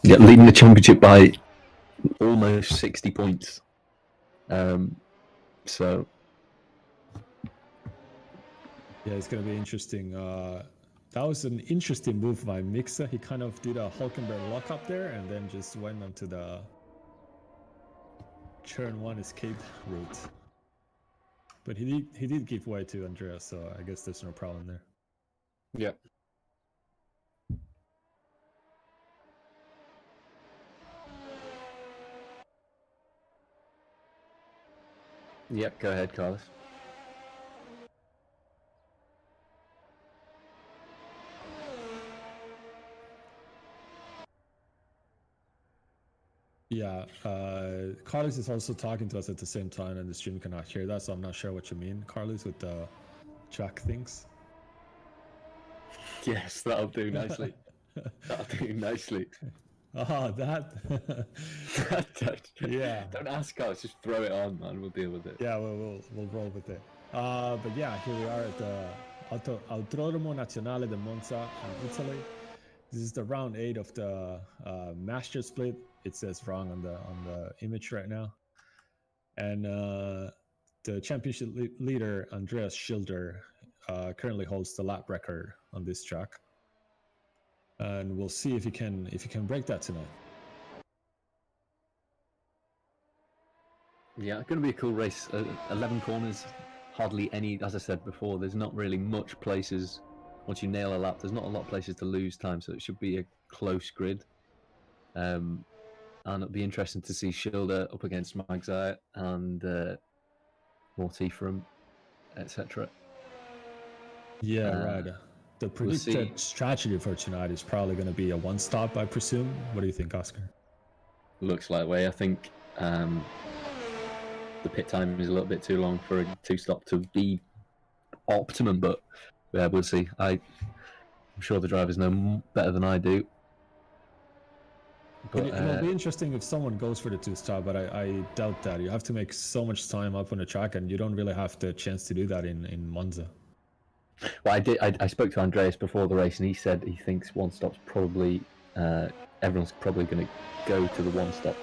Yeah, leading the championship by almost 60 points. So yeah, it's gonna be interesting. That was an interesting move by Mixer. He kind of did a Hulkenberg lock up there and then just went onto the turn one escape route. But he did give way to Andreas, so I guess there's no problem there. yeah. Yep, go ahead, Carlos. Yeah, Carlos is also talking to us at the same time, and the stream cannot hear that, so I'm not sure what you mean, Carlos, with the track things. Yes, that'll do nicely. That'll do nicely. Ah, that. Yeah. Don't ask, Carlos. Just throw it on, man. We'll deal with it. Yeah, we'll roll with it. But yeah, here we are at the Autodromo Nazionale di Monza in Italy. This is the round 8 of the master split. It says wrong on the image right now. And the championship leader Andreas Schilder currently holds the lap record on this track, and we'll see if he can break that tonight. Yeah, going to be a cool race. 11 corners, hardly any. As I said before, there's not really much places. Once you nail a lap, there's not a lot of places to lose time, so it should be a close grid. And it'll be interesting to see Schilder up against Magzai and Mortiferum, etc. Yeah, right. The predicted strategy for tonight is probably going to be a one-stop, I presume. What do you think, Oscar? Looks like way. I think the pit time is a little bit too long for a two-stop to be optimum, but yeah, we'll see. I'm sure the drivers know better than I do. But it'll be interesting if someone goes for the two-stop, but I doubt that. You have to make so much time up on the track, and you don't really have the chance to do that in Monza. Well, I spoke to Andreas before the race, and he said he thinks one stop's probably everyone's probably going to go to the one stop.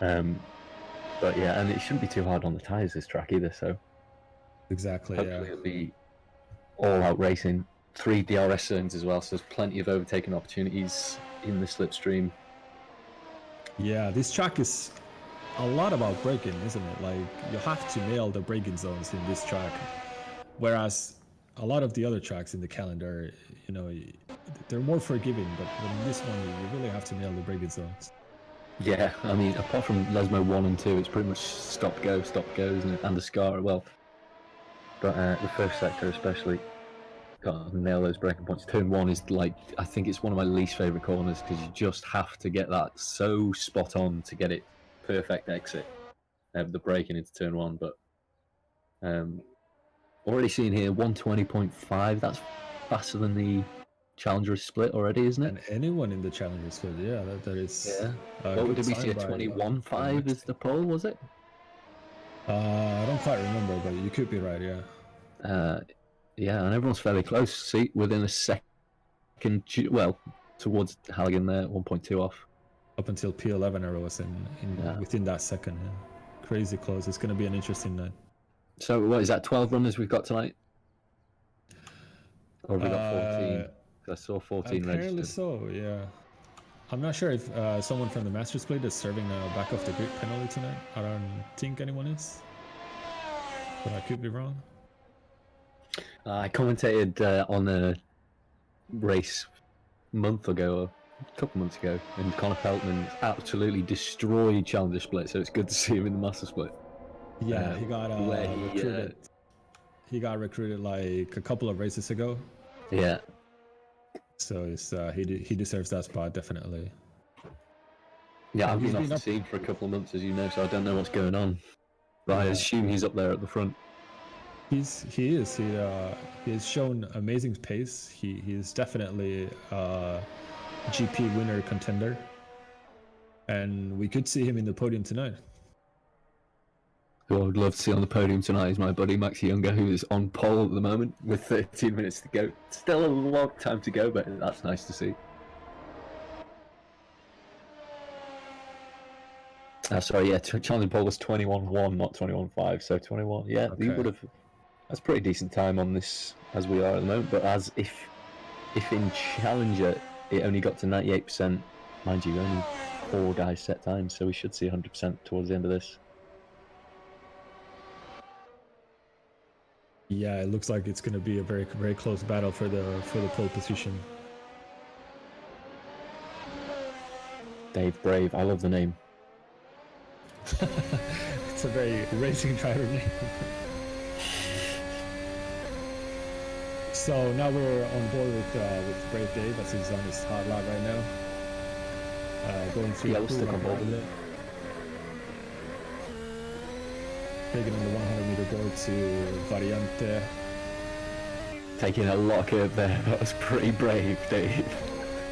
But yeah, and it shouldn't be too hard on the tyres this track either. So exactly, hopefully it'll be all-out racing. 3 DRS zones as well, so there's plenty of overtaking opportunities in the slipstream. Yeah, this track is a lot about braking, isn't it? Like, you have to nail the braking zones in this track, whereas a lot of the other tracks in the calendar, you know, they're more forgiving, but in this one you really have to nail the braking zones. Yeah, I mean, apart from Lesmo 1 and 2, it's pretty much stop go, isn't it? And the Scar, well, but the first sector especially, got to nail those braking points. Turn 1 is like, I think it's one of my least favourite corners, because you just have to get that so spot on to get it perfect exit, the braking into turn 1. But already seeing here 120.5, that's faster than the Challenger split already, isn't it? And anyone in the Challenger split, yeah, that is. Yeah. What did we see? A 21.5 is the pole, was it? I don't quite remember, but you could be right. Yeah. Yeah, and everyone's fairly close. See, within a second. Well, towards Halligan there, 1.2 off. Up until P11 error was within that second. Yeah. Crazy close. It's going to be an interesting night. So what is that? 12 runners we've got tonight, or have we got 14? I saw 14 apparently registered. So, yeah. I'm not sure if someone from the Master Split is serving a back off the grid penalty tonight. I don't think anyone is, but I could be wrong. I commentated on a race a month ago, or a couple months ago, and Connor Peltman absolutely destroyed Challenger Split, so it's good to see him in the Master Split. Yeah, he got recruited. He got recruited like a couple of races ago. Yeah. So it's, he deserves that spot, definitely. Yeah, I've been off the scene for a couple of months, as you know, so I don't know what's going on. But I assume he's up there at the front. He is. He has shown amazing pace. He is definitely a GP winner contender, and we could see him in the podium tonight. Who I would love to see on the podium tonight is my buddy Max Younger, who is on pole at the moment with 13 minutes to go. Still a long time to go, but that's nice to see. Sorry, yeah, challenging pole was 21.1, not 21.5. So 21, yeah, he Okay. would have. That's pretty decent time on this as we are at the moment. But as if in Challenger it only got to 98%, mind you, only 4 guys set times, so we should see 100% towards the end of this. Yeah, it looks like it's going to be a very very close battle for the pole position. Dave Brave, I love the name. It's a very racing driver name. So now we're on board with Brave Dave as he's on his hot lap right now. Going through Yeah, the we'll pool stick on right board behind with it. Taking on the 100-meter board to Variante. Taking a lot of curve there. That was pretty brave, Dave.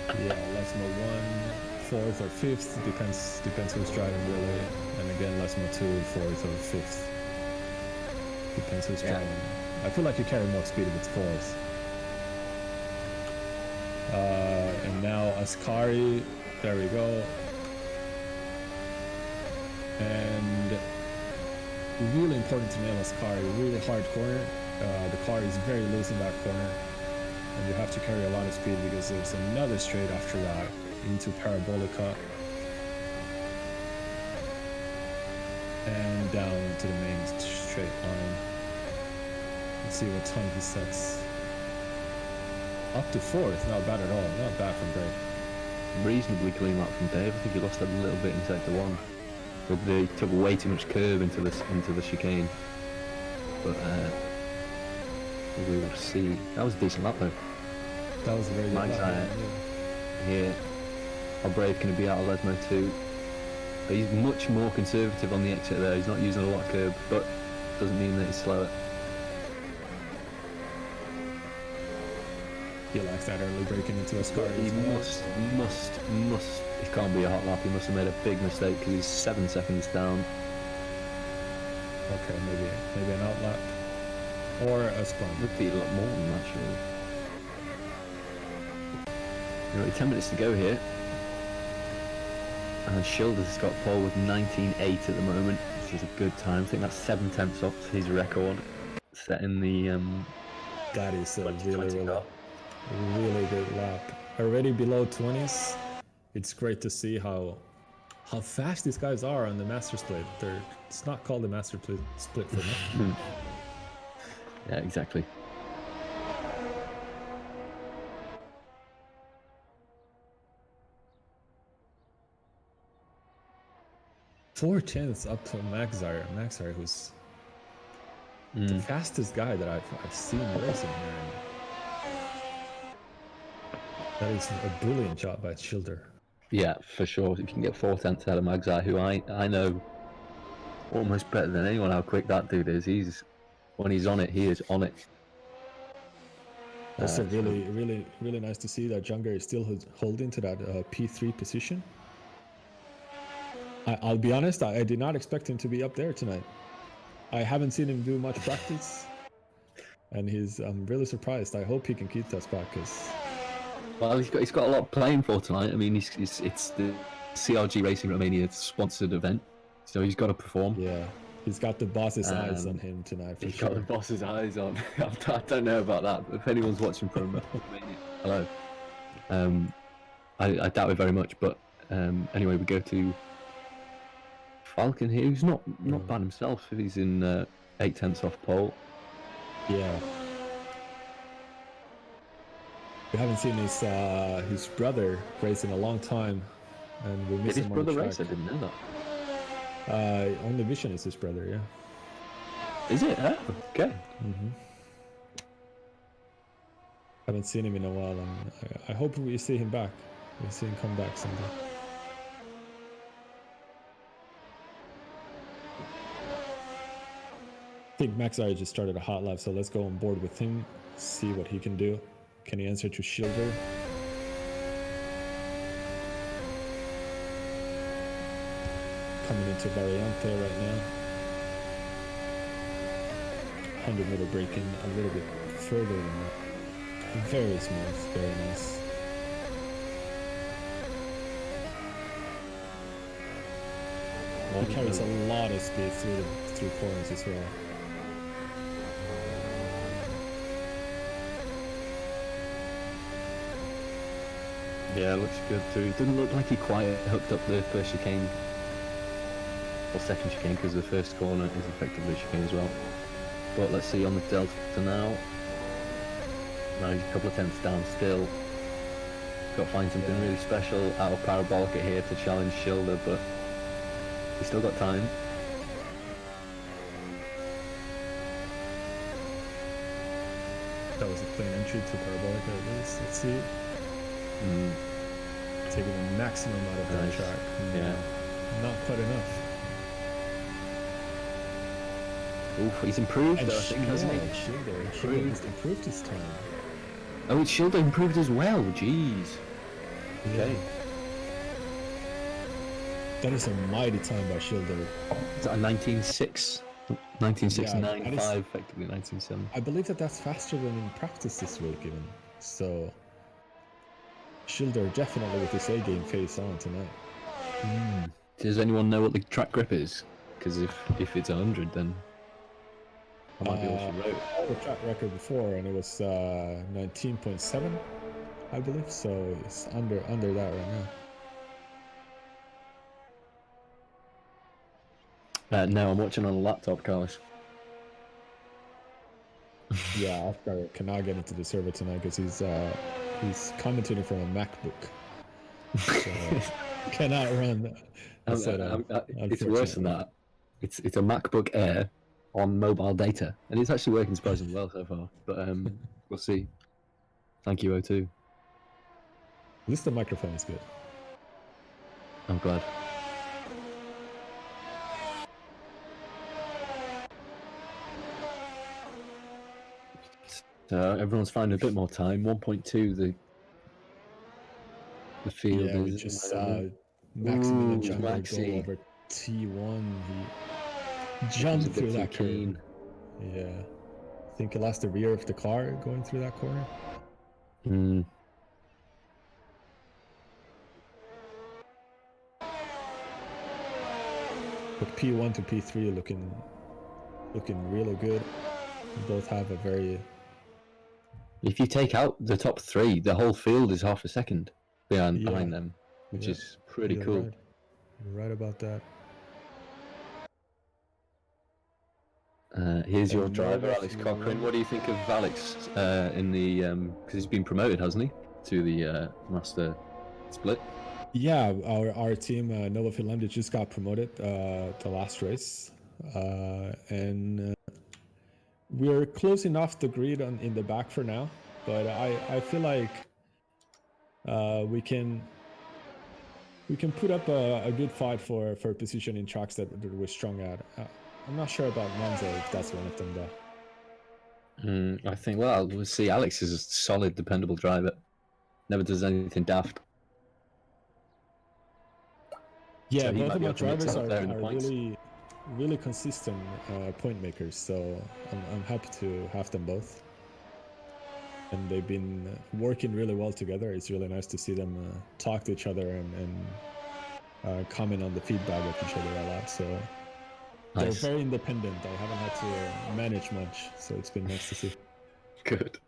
Yeah, Lesmo 1, 4th or 5th, depends who's driving really. And again, Lesmo 2, 4th or 5th. Depends who's driving. I feel like you carry more speed if it's 4th. And now Ascari, there we go. And really important to nail Ascari, really hard corner. The car is very loose in that corner. And you have to carry a lot of speed because there's another straight after that into Parabolica. And down into the main straight line. Let's see what time he sets. Up to 4th, not bad at all. Not bad from Brave. Reasonably clean lap from Dave. I think he lost a little bit in sector 1. But he took way too much curve into the chicane. But we will see. That was a decent lap though. That was a very good lap. Here. How brave can he be out of Lesmo 2? But he's much more conservative on the exit there. He's not using a lot of curb, but doesn't mean that he's slower. He likes that early breaking into a car. He must. It can't be a hot lap. He must have made a big mistake because he's 7 seconds down. Okay, maybe an outlap or a spun. Would be a lot more than that, surely. You've got 10 minutes to go here. And Schilder's got pole with 19.8 at the moment, which is a good time. I think that's 7/10 off his record, setting the. That is a really good lap. Already below 20s. It's great to see how fast these guys are on the master split. It's not called the master split for nothing. Yeah, exactly. Four-tenths up to Maxar, who's the fastest guy that I've seen racing here. That is a brilliant job by Schilder. Yeah, for sure. If you can get 4/10 out of Magzai, who I know almost better than anyone how quick that dude is. When he's on it, he is on it. Also, really nice to see that Junger is still holding to that P3 position. I'll be honest, I did not expect him to be up there tonight. I haven't seen him do much practice, and I'm really surprised. I hope he can keep that spot because. Well, he's got a lot playing for tonight. I mean, it's the CRG Racing Romania sponsored event, so he's got to perform. Yeah, he's got the boss's eyes on him tonight. He's got the boss's eyes on. I don't know about that. But if anyone's watching from Romania, hello. I doubt it very much, but anyway, we go to Falcon here, who's not bad himself. If he's in 8/10 off pole. Yeah. We haven't seen his brother race in a long time, and we miss him on the track. Did his brother race? I didn't know that. Only Vision is his brother, yeah. Is it? Oh, okay. Haven't seen him in a while, and I hope we see him back. We see him come back someday. I think Max Ari just started a hot lap, so let's go on board with him, see what he can do. Can he answer to Schilder? Coming into Variante right now. 100-meter braking a little bit further than that. Very smooth, very nice. He carries a lot of speed through corners as well. Yeah, looks good too. It doesn't look like he quite hooked up the first chicane or second chicane, because the first corner is effectively a chicane as well. But let's see on the Delta now. Now he's a couple of tenths down still. Got to find something really special out of Parabolica here to challenge Schilder, but he's still got time. That was a clean entry to Parabolica at least. Let's see. Taking the maximum out of that track. Yeah. Not quite enough. Oof, he's improved And though, I think, hasn't he? Schilder has improved his time. Oh, it's Schilder improved as well, jeez. Okay. That is a mighty time by Schilder. Is that a 19.6? 19.695, Yeah, effectively 19.7. I believe that's faster than in practice this week even. So Schilder definitely with his A game face on tonight. Does anyone know what the track grip is? Because if it's 100, then I might be able to rope. I had the track record before, and it was 19.7, I believe. So it's under that right now. No, I'm watching on a laptop, Carlos. Yeah, Oscar cannot get into the server tonight because he's commentating from a MacBook. So cannot run. It's worse than that. It's a MacBook Air on mobile data, and it's actually working surprisingly well so far. But we'll see. Thank you, O2. At least the microphone is good. I'm glad. Everyone's finding a bit more time. 1.2. The field Yeah, we is. just saw Maximilian Jumper go Maxi. over T1. He jumped through that curve. Yeah. I think he lost the rear of the car going through that corner. But P1 to P3 looking really good. Both have a very... If you take out the top three, the whole field is half a second behind them, which is pretty cool. Right. You're right about that. Here's your driver, Alex Cochrane. What do you think of Alex in the because he's been promoted, hasn't he, to the master split? Yeah, our team Nova Finlandia just got promoted the last race, and we're closing off the grid in the back for now. But I feel like we can put up a good fight for position in tracks that we're strong at. I'm not sure about Monza if that's one of them though. I think, well, we'll see. Alex is a solid, dependable driver. Never does anything daft. Yeah, So both of my drivers are really, really consistent point makers. So I'm happy to have them both. And they've been working really well together. It's really nice to see them talk to each other and comment on the feedback of each other a lot. So. Nice. They're very independent. I haven't had to manage much, so it's been nice to see. Good.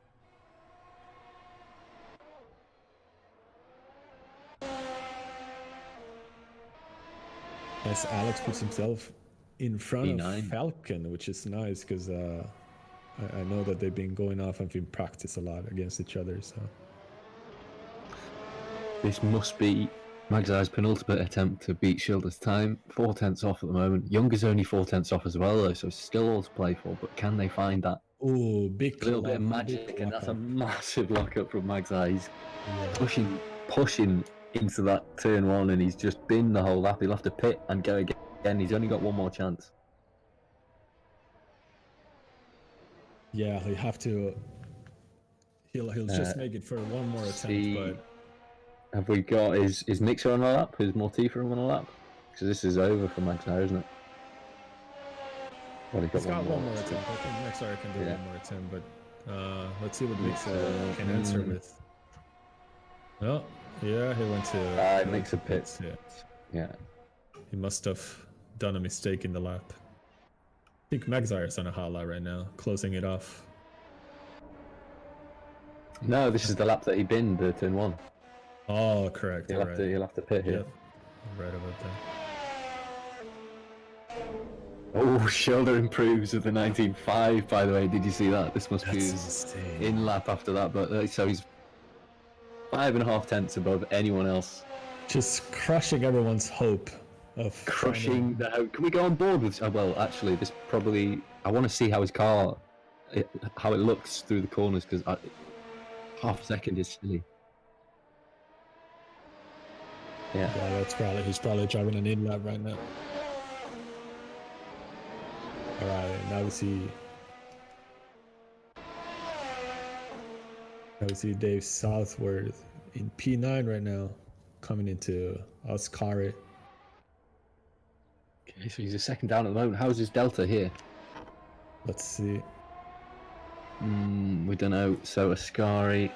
As Alex puts himself in front of Falcon, which is nice because I know that they've been going off and been practice a lot against each other. So this must be Magzai's penultimate attempt to beat Schilder's time. 4 tenths off at the moment. Young is only 4 tenths off as well, though, so still all to play for. But can they find that little bit of magic? And that's a massive lockup from Magzai. He's pushing into that turn one, and he's just been the whole lap. He'll have to pit and go again. He's only got one more chance. Yeah, he'll have to. He'll just make it for one more attempt, but. Have we got is Mixer on a lap? Is Mortifa on a lap? Because this is over for Max now, isn't it? Well, he's got one more attempt. I think Mixer can do one more attempt, but let's see what Mixer can answer with. Oh, yeah, he went to. Mixer pits. Yeah. He must have done a mistake in the lap. I think Magzire's on a hot lap right now, closing it off. No, this is the lap that he binned, the turn 1. Oh, correct. He'll have to pit here. Yep. Right about that. Oh, shoulder improves with the 19.5, by the way. Did you see that? This must be his insane. in lap after that. But so he's 5.5 tenths above anyone else. Just crushing everyone's hope of Crushing the hope. Can we go on board with? Oh, well, actually, this probably. I want to see how his car, how it looks through the corners, because half a second is silly. Yeah, he's probably driving an in lap right now. All right, now we see Dave Southworth in P9 right now, coming into Ascari. Okay, so he's a second down at the moment. How's his delta here? Let's see. We don't know. So Ascari.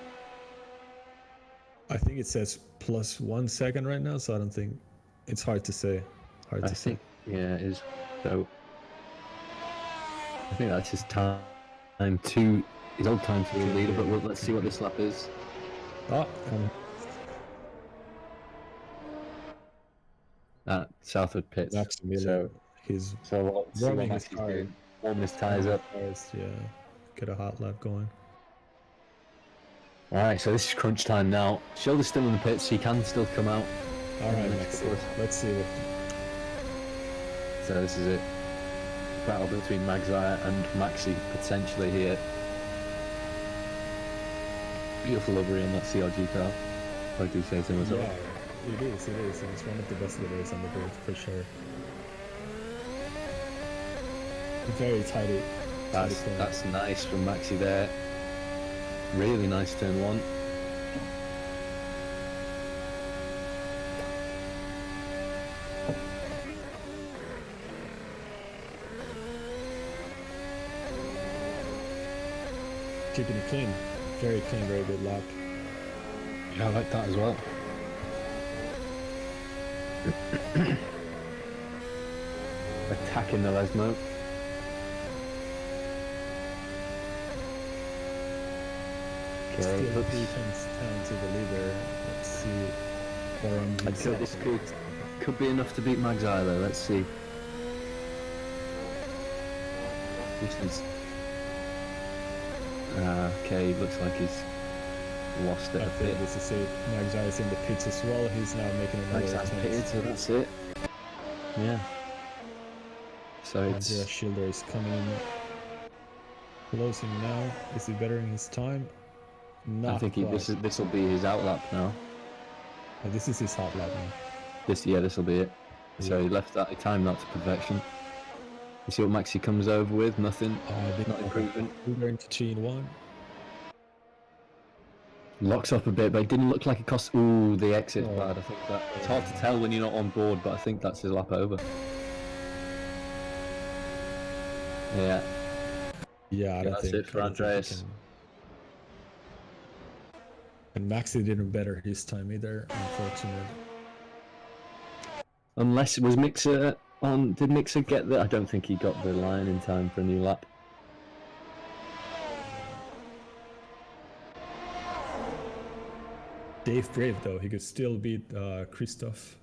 I think it says plus 1 second right now, so I don't think it's hard to say. I think, yeah, it is. So I think that's his time to his old time to the leader. But let's see what this lap is. Southwood pits. Maximilian, he's warming his car, warming his tyres up. Yeah, get a hot lap going. Alright, so this is crunch time now. Shoulder's still in the pits, so he can still come out. Alright, let's see what. So this is it. Battle between Magzire and Maxi potentially here. Beautiful livery on that CRG car. I do say so myself. Yeah, it is. And it's one of the best liveries on the grid for sure. Very tidy. That's nice from Maxi there. Really nice turn 1. Keeping it clean. Very clean, very good lap. Yeah, I like that as well. Attacking the Lesmo. Okay, still defense down to the leader. Let's see. I'd say this could be enough to beat Magzire though. Let's see. This is okay. Looks like he's lost it a bit. This is it. Magzire's in the pits as well. He's now making another attempt. Pitted, so that's it. Yeah. So it's Andrea Schilder is coming in, closing now. Is he bettering his time? Not I think this will be his out lap now. Oh, this is his hot lap now. This will be it. So he left that. He timed that to perfection. You see what Maxi comes over with? Nothing. Not improving. We're into 3-1. Locks up a bit, but it didn't look like it cost. Ooh, the exit's bad. I think that it's hard to tell when you're not on board, but I think that's his lap over. Yeah. Yeah, I don't think that's it for Andreas. And Maxi didn't better his time either, unfortunately. Unless it was Mixer on. Did Mixer get the? I don't think he got the line in time for a new lap. Dave Brave though, he could still beat Christoph.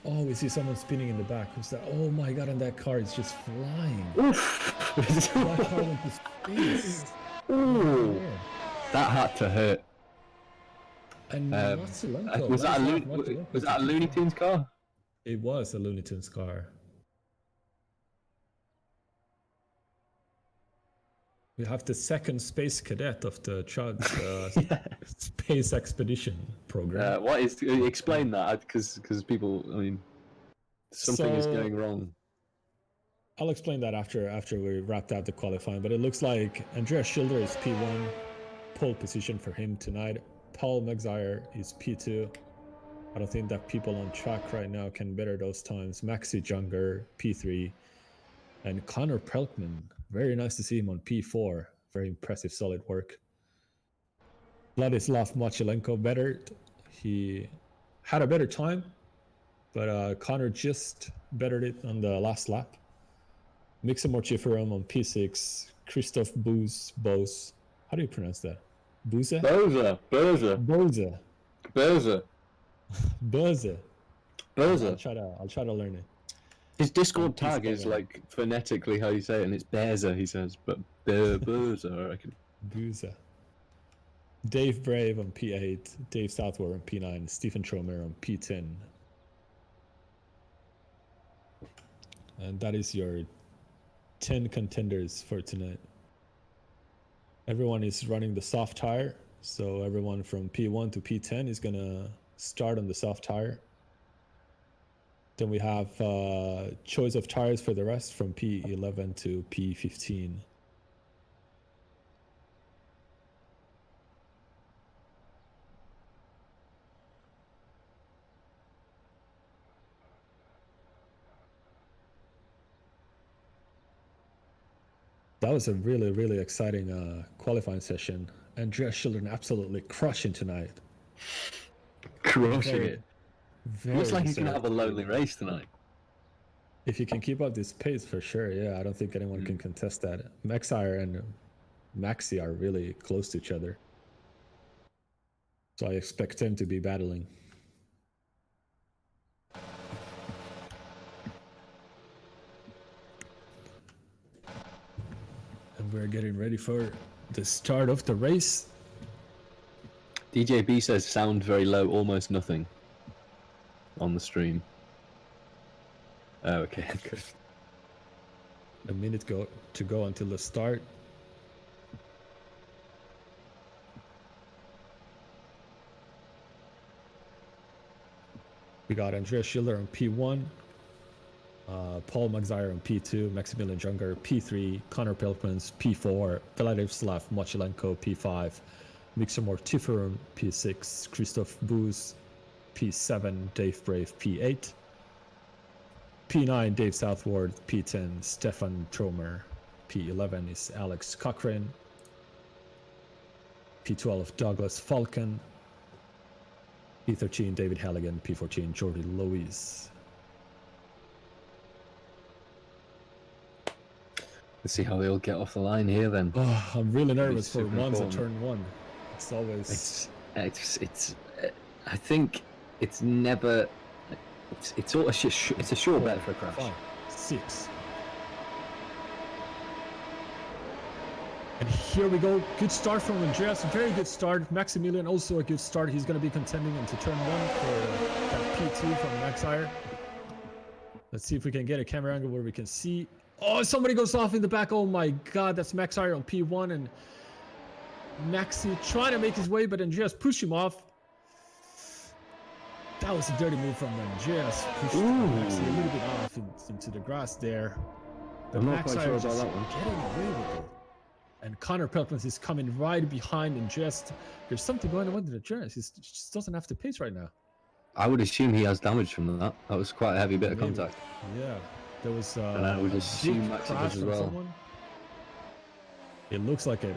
Oh, we see someone spinning in the back. Who's that? Oh my god, and that car is just flying. Oof! That car went to space. Ooh! That had to hurt. And was that a Looney Tunes car? It was a Looney Tunes car. We have the second space cadet of the Chug space expedition program. Explain that, because people, I mean, something is going wrong. I'll explain that after we wrapped out the qualifying, but it looks like Andrea Schilder is P1, pole position for him tonight. Paul Magzire is P2. I don't think that people on track right now can better those times. Maxi Junger, P3. And Connor Pelkman, very nice to see him on P4. Very impressive, solid work. Vladislav Machilenko bettered. He had a better time, but Connor just bettered it on the last lap. Mixa Mortiferum on P6, Christoph Bose. How do you pronounce that? Bose? Boza. I'll try to learn it. His Discord tag is like phonetically how you say it, and it's Bearza, he says, but Boza, I reckon. Booza. Dave Brave on P8, Dave Southward on P9, Stephen Tromer on P10. And that is your 10 contenders for tonight. Everyone is running the soft tire, so everyone from P1 to P10 is gonna start on the soft tire. Then we have choice of tires for the rest from P11 to P15. That was a really, really exciting qualifying session. Andreas Schildern absolutely crushing tonight. Crushing it. Looks like he's going to have a lonely race tonight. If he can keep up this pace, for sure, yeah. I don't think anyone can contest that. Maxire and Maxi are really close to each other. So I expect them to be battling. And we're getting ready for the start of the race. DJB says sound very low, almost nothing on the stream. Oh, okay, good. A minute to go until the start. We got Andreas Schiller on P1, Paul Magzire on P2, Maximilian Junger P3, Connor Pelkmans P4, Vladislav Mochilenko P5, Mixer Mortiferum P6, Christoph Booz P7, Dave Brave P8, P9 Dave Southward P10, Stefan Tromer P11 is Alex Cochrane, P12 Douglas Falcon, P13 David Halligan, P14 Jordi Louise. Let's see how they all get off the line here then. Oh, I'm really nervous for Monza turn 1. It's always... It's I think it's never... It's a sure bet for a crash. 5, 6. And here we go. Good start from Andreas. Very good start. Maximilian also a good start. He's going to be contending into turn 1 for that P2 from Maxire. Let's see if we can get a camera angle where we can see. Oh, somebody goes off in the back. Oh my God, that's Maxire on P1 and Maxi trying to make his way, but Andreas pushed him off. That was a dirty move from Andreas. Pushed Maxi a little bit off into the grass there. But I'm not quite sure about that one. Getting away with it. And Connor Pelkmans is coming right behind Andreas. There's something going on with Andreas. He just doesn't have the pace right now. I would assume he has damage from that. That was quite a heavy bit of contact. Yeah. There was and I would assume Maxi does as well. Someone. It looks like it.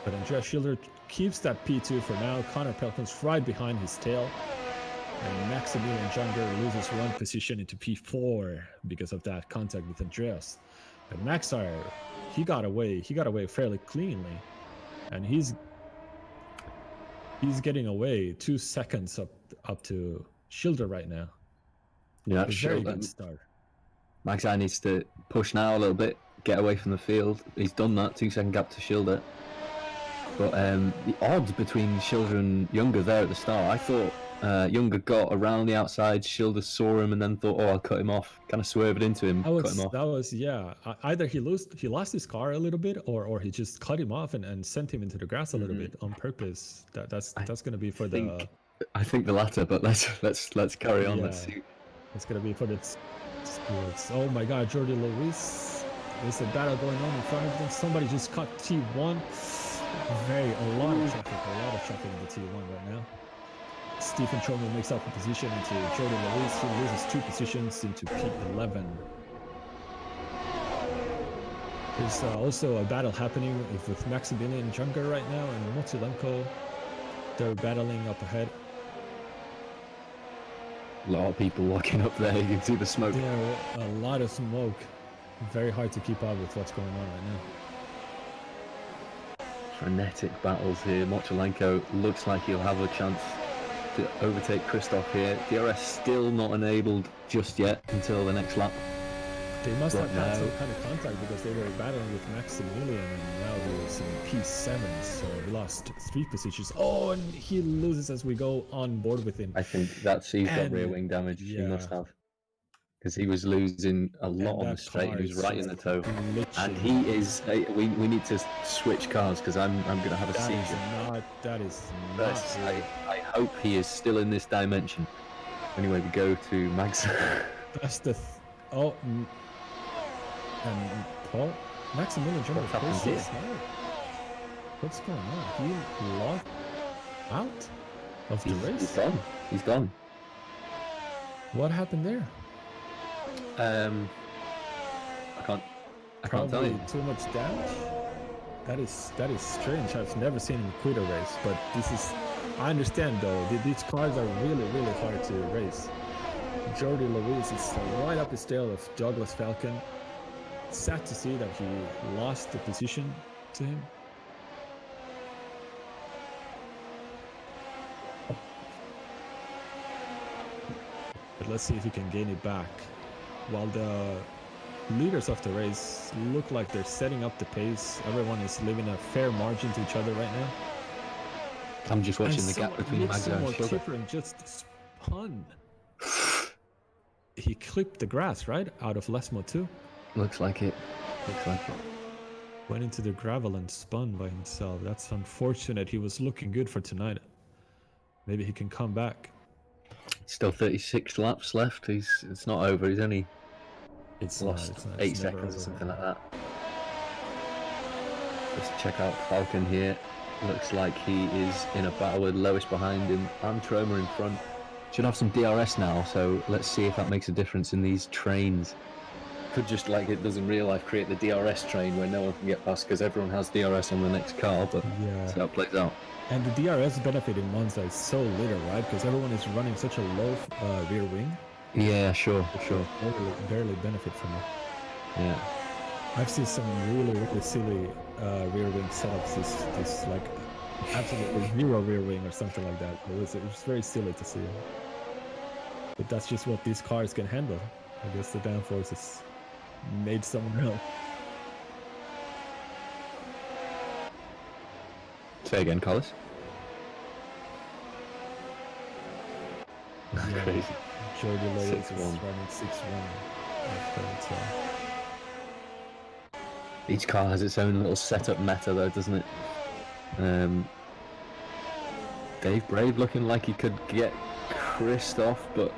But Andreas Schiller keeps that P2 for now. Connor Pelkmans right behind his tail. And Maximilian Junger loses 1 position into P4 because of that contact with Andreas. But Maxire, he got away fairly cleanly. And he's getting away 2 seconds up to Schilder right now. Yeah, very good start. Maxire needs to push now a little bit, get away from the field. He's done that, 2-second gap to Schilder. But the odds between Schilder and Junger there at the start, I thought Junger got around the outside, Schilder saw him and then thought, oh, I'll cut him off. Kind of swerved into him, cut him off. That was, yeah. Either he lost his car a little bit or he just cut him off and sent him into the grass a little bit on purpose. That's going to be for I think the latter, but let's carry on. Yeah, let's see. It's going to be for the sports. Oh my God, Jordi Luis. There's a battle going on in front of them. Somebody just cut T1. A lot of traffic in the T1 right now. Stephen Tromer makes up a position into Jordi Luis. He loses 2 positions into P11. There's also a battle happening with Maximilian Junger right now and Motsilenko. They're battling up ahead. A lot of people walking up there. You can see the smoke. There are a lot of smoke. Very hard to keep up with what's going on right now. Frenetic battles here. Mochalenko looks like he'll have a chance to overtake Christoph here. DRS still not enabled just yet until the next lap. They must have had some kind of contact because they were battling with Maximilian and now there was in P7, so he lost 3 positions. Oh, and he loses as we go on board with him. I think he's got rear wing damage. He must have. Because he was losing a lot on the straight. He was right in the toe. And he is. We need to switch cars because I'm going to have a seizure. That is not. I hope he is still in this dimension. Anyway, we go to Max. That's the. And Paul, Maximilian German pushed his head. What's going on? He lost out of the race. He's gone. He's gone. What happened there? I can't tell you. Too much damage. That is strange. I've never seen him quit a race, but this is. I understand though. These cars are really hard to race. Jordi Luis is right up his tail of Douglas Falcon. Sad to see that he lost the position to him. But let's see if he can gain it back. While the leaders of the race look like they're setting up the pace, everyone is leaving a fair margin to each other right now. I'm just watching the gap between Magda and Sugar. Tipper just spun. He clipped the grass, right? Out of Lesmo too. Looks like it. Went into the gravel and spun by himself. That's unfortunate. He was looking good for tonight. Maybe he can come back. Still 36 laps left. It's not over. He's only lost 8 seconds or something like that. Let's check out Falcon here. Looks like he is in a battle with Lewis behind him and Troma in front. Should have some DRS now, so let's see if that makes a difference in these trains. Could just, like it does in real life, create the DRS train where no one can get past because everyone has DRS on the next car, but see how it plays out. And the DRS benefit in Monza is so little, right? Because everyone is running such a low rear wing. Yeah, sure. Barely benefit from it. Yeah. I've seen some really silly rear wing setups. This like absolutely zero rear wing or something like that. It was very silly to see. But that's just what these cars can handle. I guess the downforce is made someone else. Say again, Carlos. Yeah, crazy. Jordi Lewis is running 6-1. Each car has its own little setup meta though, doesn't it? Dave Brave looking like he could get Christoph, but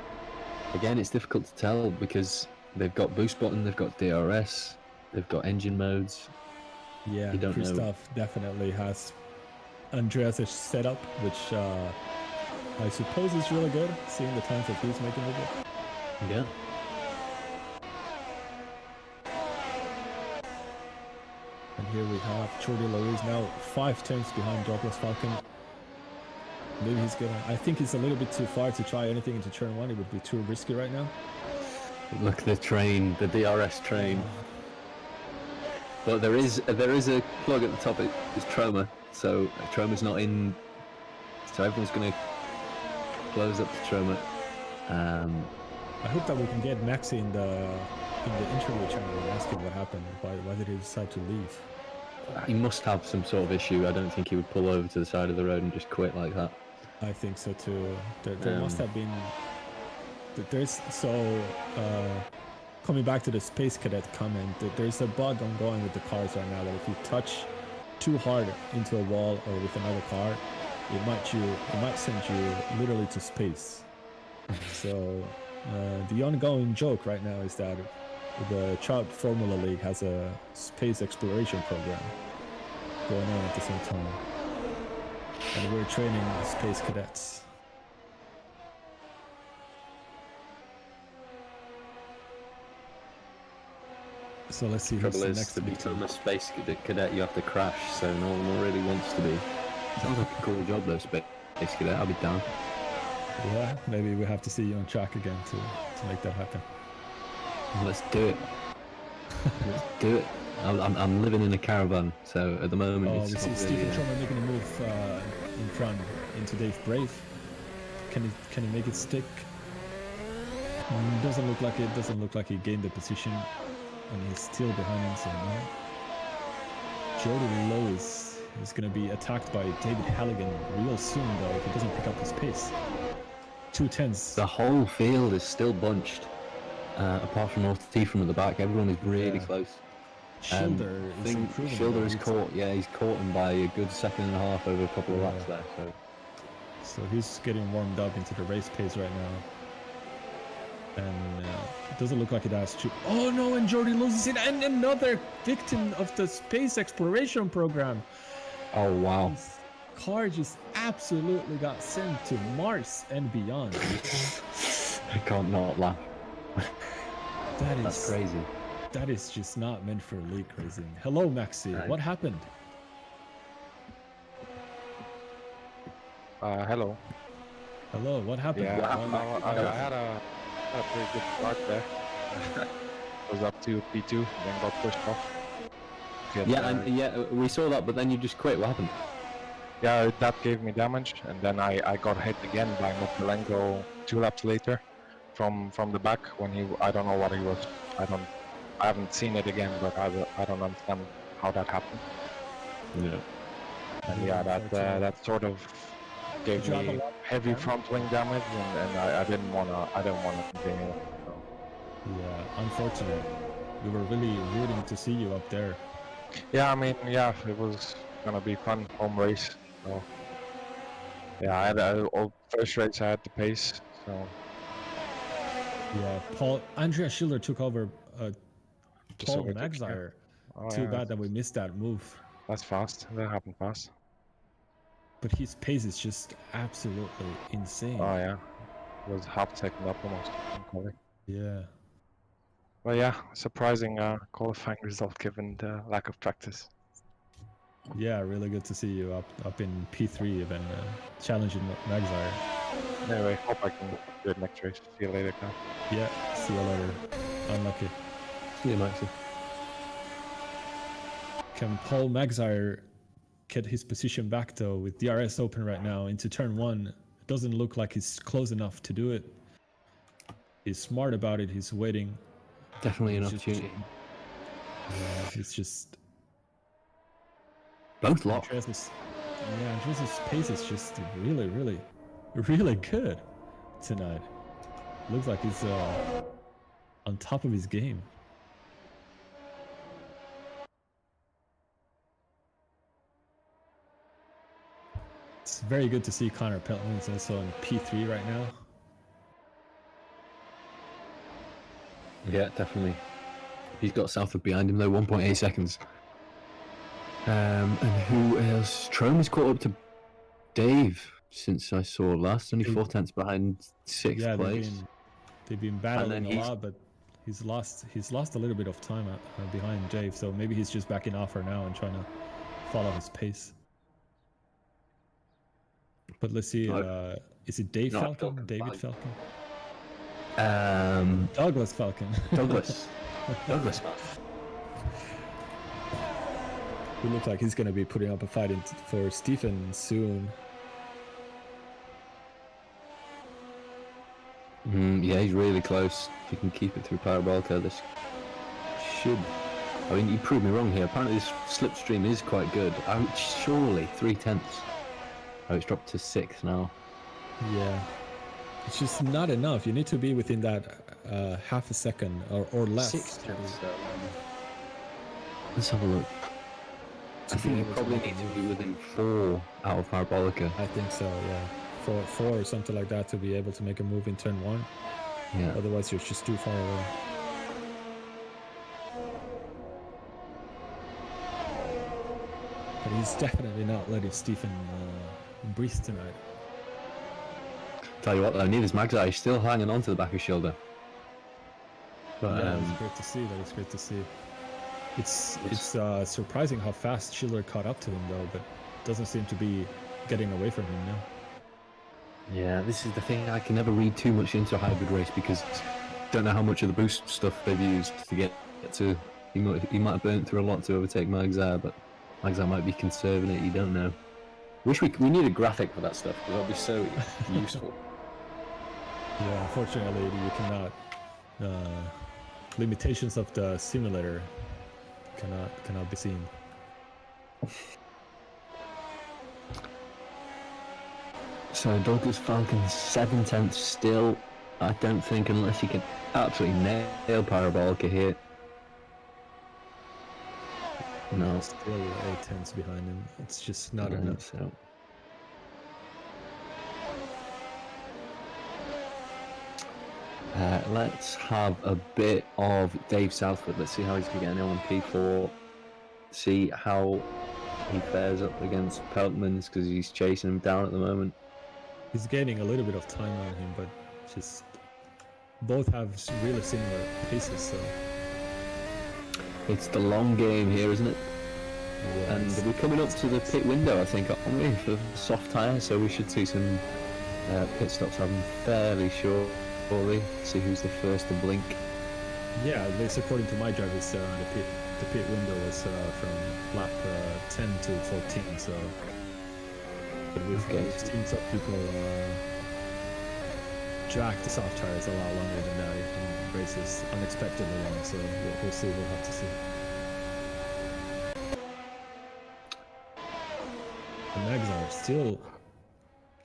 again it's difficult to tell because they've got boost button, they've got DRS, they've got engine modes. Yeah, you don't Christoph know. Definitely has Andreas' setup, which I suppose is really good, seeing the times that he's making with it. Yeah. And here we have Jordi Lewis now 5 turns behind Douglas Falcon. Maybe he's gonna. I think it's a little bit too far to try anything into turn 1. It would be too risky right now. Look, the train, the DRS train. But there is a plug at the top. It's Troma, so Troma's not in. So everyone's going to close up to Troma. I hope that we can get Maxi in the interview channel and ask him what happened. Why did he decide to leave? He must have some sort of issue. I don't think he would pull over to the side of the road and just quit like that. I think so too. There must have been. There's coming back to the Space Cadet comment. There's a bug ongoing with the cars right now that if you touch too hard into a wall or with another car, it might send you literally to space. So the ongoing joke right now is that the Trout Formula League has a space exploration program going on at the same time. And we're training space cadets. So let's see who's the next to become a space cadet. You have to crash, so no one really wants to be. Sounds like a cool job though, space cadet. I'll be down. Yeah, maybe we have to see you on track again to make that happen. Let's do it. Let's do it. I'm living in a caravan, so at the moment Oh, it's we see not Stephen really, Schumer making a move in front into Dave Brave. Can he make it stick? Doesn't look like it. Doesn't look like he gained the position, and he's still behind him. So no. Jordan Lowe is going to be attacked by David Halligan real soon, though, if he doesn't pick up his pace. 2:10s. the whole field is still bunched, apart from North T from at the back. Everyone is really close. Schilder I is think improving. Schilder is caught. Yeah, he's caught him by a good second and a half over a couple of laps there. So he's getting warmed up into the race pace right now. And it doesn't look like it has to. Oh no, and Jordy loses it, and another victim of the space exploration program. Oh wow. His car just absolutely got sent to Mars and beyond. I can't not laugh. That's crazy. That is just not meant for league racing. Hello, Maxi. Right. What happened? Hello. Hello, what happened? Yeah, I had a pretty good start there. Was up to P2, then got pushed off. We saw that, but then you just quit. What happened? Yeah, that gave me damage, and then I got hit again by Mopelenko 2 laps later from the back when I don't know what he was. I haven't seen it again, but I don't understand how that happened. Yeah. And yeah, that sort of gave me heavy front wing damage, and I didn't wanna continue. So. Yeah, unfortunate. We were really rooting to see you up there. Yeah, I mean, yeah, it was gonna be fun home race. So yeah, I had first race I had the pace. So yeah, Andrea Schiller took over Paul Magzire. Oh, Too bad that we missed that move. That's fast. That happened fast. But his pace is just absolutely insane. Oh yeah, it was half a second up almost. Yeah. Well, yeah, surprising qualifying result given the lack of practice. Yeah, really good to see you up in P3 even challenging Magzire. Anyway, hope I can do it next race. See you later, guys. Yeah, see you later. Unlucky. See you, Maxi. Can Paul Magzire get his position back though with DRS open right now into turn 1? It doesn't look like he's close enough to do it. He's smart about it. He's waiting. Definitely an opportunity. Yeah, it's just both locked. Andreas' pace is just really, really, really good tonight. Looks like he's on top of his game. It's very good to see Connor Pelton is also in P3 right now. Yeah, definitely. He's got Southwood behind him though, 1.8 seconds. And who else? Trome is caught up to Dave since I saw last. Only 4/10 behind 6th place. They've been battling a lot, but he's lost a little bit of time behind Dave. So maybe he's just backing off for now and trying to follow his pace. But let's see. Is it Dave Falcon? David Falcon? Douglas Falcon. Douglas. Douglas. He looks like he's going to be putting up a fight for Stephen soon. Yeah, he's really close. If he can keep it through Parabolica, this should... I mean, you proved me wrong here. Apparently this slipstream is quite good. Surely 3/10. Oh, it's dropped to 6 now. Yeah. It's just not enough. You need to be within that half a second or less. 6/10. Let's have a look. I think you probably need to be within 4 out of Parabolica. I think so, yeah. 4 or something like that to be able to make a move in turn 1. Yeah. Otherwise, you're just too far away. But he's definitely not letting Stephen breathe tonight. Tell you what though, neither's Magzai. He's still hanging on to the back of Schilder. But yeah, it's great to see. That is great to see. It's surprising how fast Schiller caught up to him though, but doesn't seem to be getting away from him now. Yeah, this is the thing. I can never read too much into a hybrid race because don't know how much of the boost stuff they've used to get to. He might have burnt through a lot to overtake Magzar, but Magzar might be conserving it. You don't know. We need a graphic for that stuff because that'd be so useful. Yeah, unfortunately, you cannot. Limitations of the simulator cannot be seen. So Douglas Falcon 7/10 still. I don't think unless you can absolutely nail Parabolica here. No, Still 8 tenths behind him. It's just not no, enough. So. Let's have a bit of Dave Southwood. Let's see how he's getting on P4. See how he fares up against Peltmans because he's chasing him down at the moment. He's gaining a little bit of time on him, but just both have really similar paces. So it's the long game here, isn't it? yeah, And we're coming up to the pit window, I think, aren't we, for soft tyre? So we should see some pit stops. I'm fairly sure. See who's the first to blink. yeah. At least according to my drivers, the pit window was from lap 10 to 14. So but we've seen some people drag the soft tires a lot longer than that in races, unexpectedly long. So we'll see. We'll have to see. The Mags are still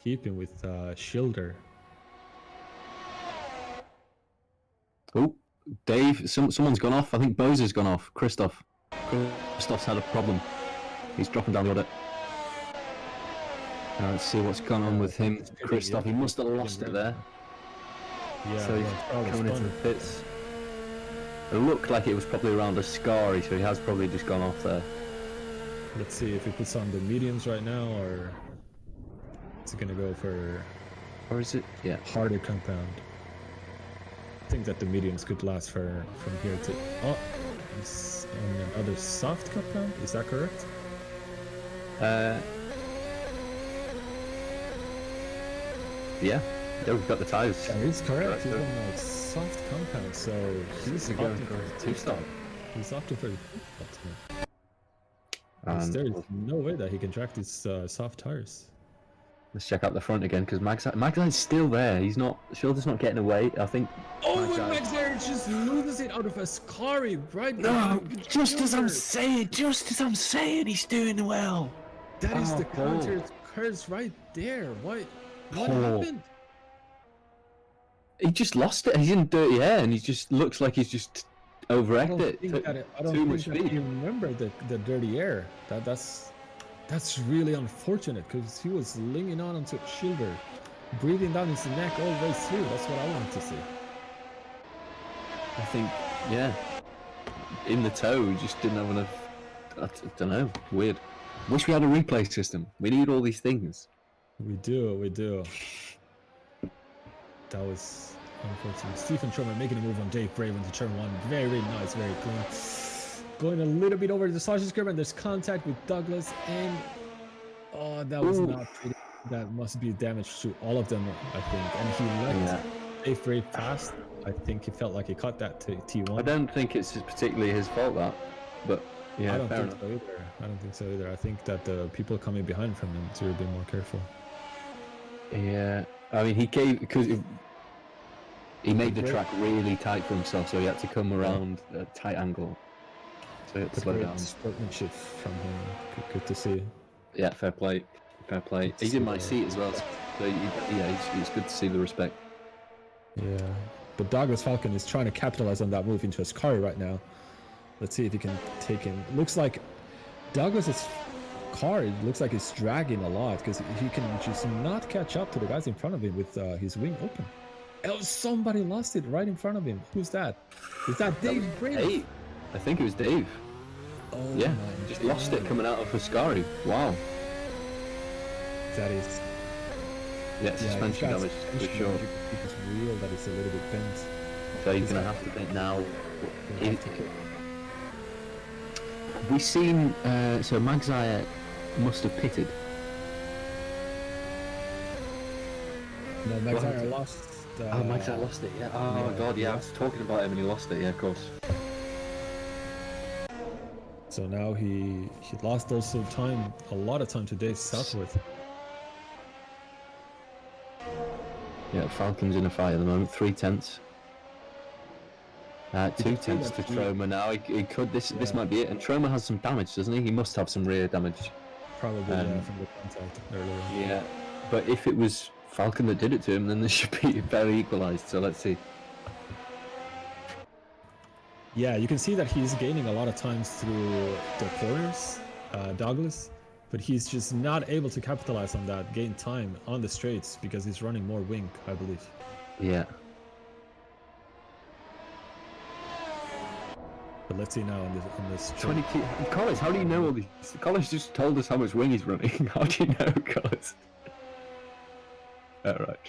keeping with Schilder. Oh, Dave, someone's gone off. I think Boza's gone off. Christoph. Christoph's had a problem. He's dropping down the order. Let's see what's gone on with him. Christoph, he must have lost it there. Yeah, So he's coming into the pits. It looked like it was probably around a Scari, so he has probably just gone off there. Let's see if he puts on the mediums right now, or is he gonna go for Or is it? Yeah. harder compound? I think that the mediums could last from here to it's on another soft compound. Is that correct? Yeah, we've got the tyres. That is correct. He's Correct, on a soft compound, so he's going opting for a for two-stop. He's opting for a two-stop. And There's no way that he can track these soft tires. let's check out the front again because Magzine's still there. He's not. Schilder's not getting away. I think. Oh, and Max Air just loses it out of a Scari right now. No, just as I'm saying, he's doing well. That is the Paul. counter curse right there. What Paul. happened? He just lost it. He's in dirty air, and he just looks like he's just overacted I don't it. think that I Too don't much think that speed. he remembered the dirty air. That's really unfortunate because he was leaning on onto Schilder, breathing down his neck all the way through. That's what I wanted to see. I think, yeah. In the toe, he just didn't have enough. I don't know. Weird. Wish we had a replay system. We need all these things. We do. That was unfortunate. Stephen Sherman making a move on Dave Brave into turn 1. Very nice, very clean. Going a little bit over the sergeant's curve, and there's contact with Douglas, and that was not pretty. That must be damage to all of them, I think. And he let Dave Brave past. I think he felt like he cut that to T1. I don't think it's particularly his fault, that. But, yeah, I don't fair think enough. so either. I don't think so either. I think that the people coming behind from him to be more careful. Yeah. I mean, because he made the track really tight for himself, so he had to come around a tight angle. So he had to slow Great down. sportsmanship from him. Good to see. Yeah, fair play. Fair play. He's in my seat as well. So it's good to see the respect. Yeah. But Douglas Falcon is trying to capitalize on that move into a Scari right now. Let's see if he can take him. Looks like Douglas's car looks like it's dragging a lot because he can just not catch up to the guys in front of him with his wing open. Oh, somebody lost it right in front of him. Who's that? Is that Dave Brave? Dave. I think it was Dave. Oh, Yeah, my just God. lost it coming out of Fuscari. Wow. That is. Yeah, suspension he's got damage for suspension sure. damage. You can just real that it's a little bit bent. So he's going to have to think now. We seen so Magzire must have pitted. No, What McIntyre happened? lost. Oh, McIntyre lost it. Yeah. Oh yeah, god. he Yeah, I lost was talking about him and he lost it. Yeah, of course. So now he lost also time, a lot of time to Dave Southworth. Yeah, Falcon's in a fight at the moment. 3/10. You can see 2/10 that to he- Troma now. He could. This Yeah. might be it. And Troma has some damage, doesn't he? He must have some rear damage. Probably, yeah, from the contact earlier. Yeah. But if it was Falcon that did it to him, then this should be very equalised. So let's see. Yeah, you can see that he's gaining a lot of times through the corners, Douglas, but he's just not able to capitalize on that gain time on the straights because he's running more wing, I believe. Yeah. But let's see now on this 20 Collins, how do you know all these? Collins just told us how much wing he's running. How do you know, Collins? Alright.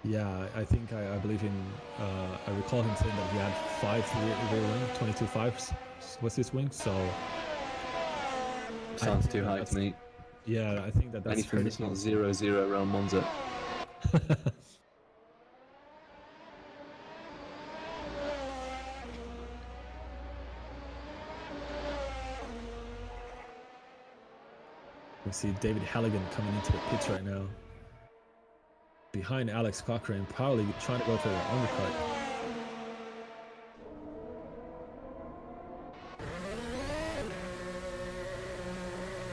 Yeah, I think I believe him. I recall him saying that he had 5 rear wing, 22 fives was his wing. So Sounds think too high that's- to me. yeah, I think that's Anything that's fairly- not 0-0 around Monza. We see David Halligan coming into the pits right now. Behind Alex Cochrane, probably trying to go for the undercut.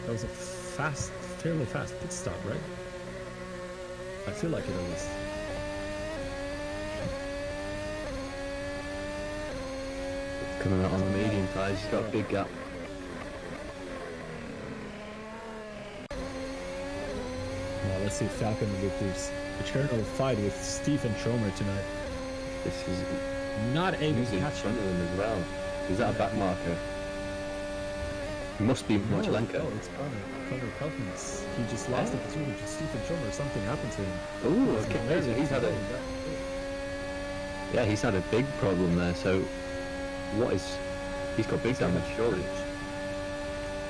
That was a fairly fast pit stop, right? I feel like it at least. Coming out on the medium tyres, he's got a big gap. Now let's see Falcon with his eternal fight with Stephen Tromer tonight. This is Not able he's to in catch front him. of him as well. Is that a back marker? It must be Mochalenko. No, it's Connor Pelkins. He just lost the position to Stephen Tromer. Something happened to him. Oh, okay. So he's had a he's had a big problem there. So what is? He's got big damage, surely.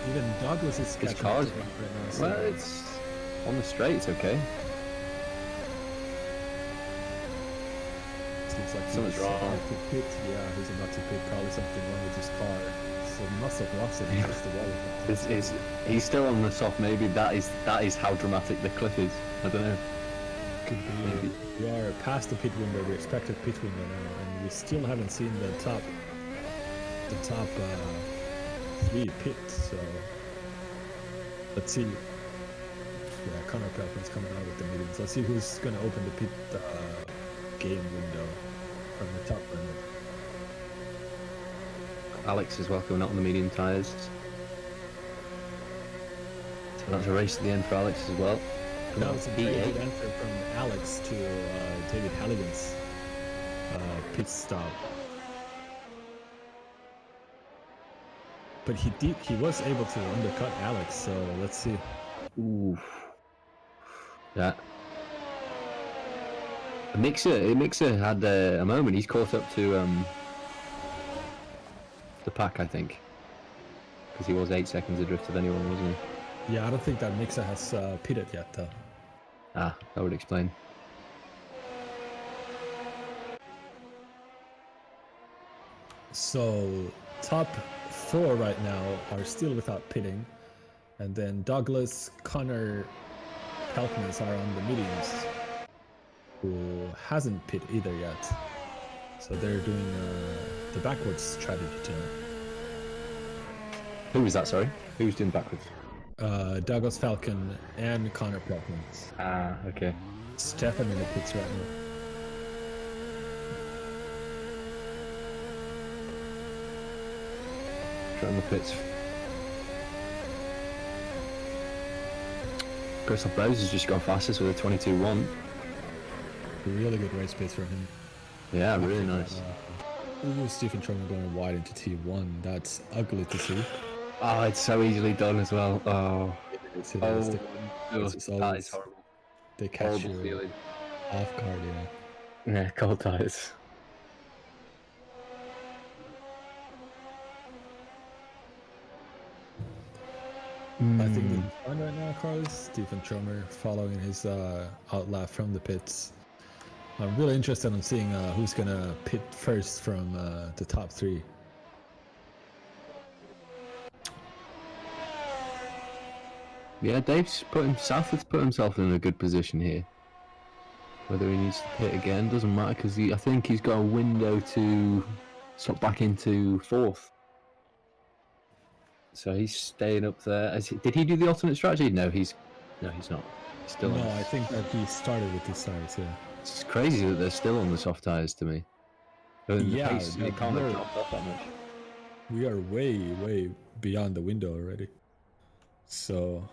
Even Douglas is His catching car's up to him right now. So well, it's on the straight. It's okay. seems like something's he's wrong. about to pit. Yeah, he's about to pit. Probably something wrong with his car. So he must have lost it against the wall. He's still on the soft. Maybe that is how dramatic the cliff is. I don't know. Could be. Maybe. We are past the pit window, the expected pit window now, and we still haven't seen the top 3 pit. So let's see. Yeah, Connor Pelkins coming out with the meetings. Let's see who's gonna open the pit game window from the top window. Alex as well coming out on the medium tyres. So that's a race to the end for Alex as well. That was a very P8. good answer from Alex to David Halligan's pit stop. But he was able to undercut Alex, so let's see. Ooh. Yeah. Mixer had a moment. He's caught up to the pack, I think, because he was 8 seconds adrift of anyone, wasn't he? Yeah, I don't think that Mixer has pitted yet, though. Ah, that would explain. So top 4 right now are still without pitting, and then Douglas, Connor, Pelkins are on the mediums, who hasn't pit either yet. So they're doing the backwards strategy tonight. Who was that? Sorry, who's doing backwards? Douglas Falcon and Connor Pelkins. Ah, okay. Stefan in the pits right now. Trying the pits. Crystal Bowes has just gone fastest with a 22-1. Really good race pace for him. Yeah, really nice. Ooh, Stephen Tromer going wide into T1. That's ugly to see. Oh, it's so easily done as well. Oh, It's oh, always- that always- is horrible. They catch Horrible you feeling. off guard, yeah. Yeah, cold tires. I think this Mm, is fun right now, Carlos. Stephen Tromer following his outlap from the pits. I'm really interested in seeing who's gonna pit first from the top three. yeah, Southwood's put himself in a good position here. Whether he needs to pit again doesn't matter because I think he's got a window to slot back into fourth. So he's staying up there. Did he do the alternate strategy? No, he's not. He's still. No, I think that he started with these tires. Yeah. It's crazy that they're still on the soft tires to me. And Yeah, the pace, they're- it can't have dropped off that much. We are way beyond the window already. So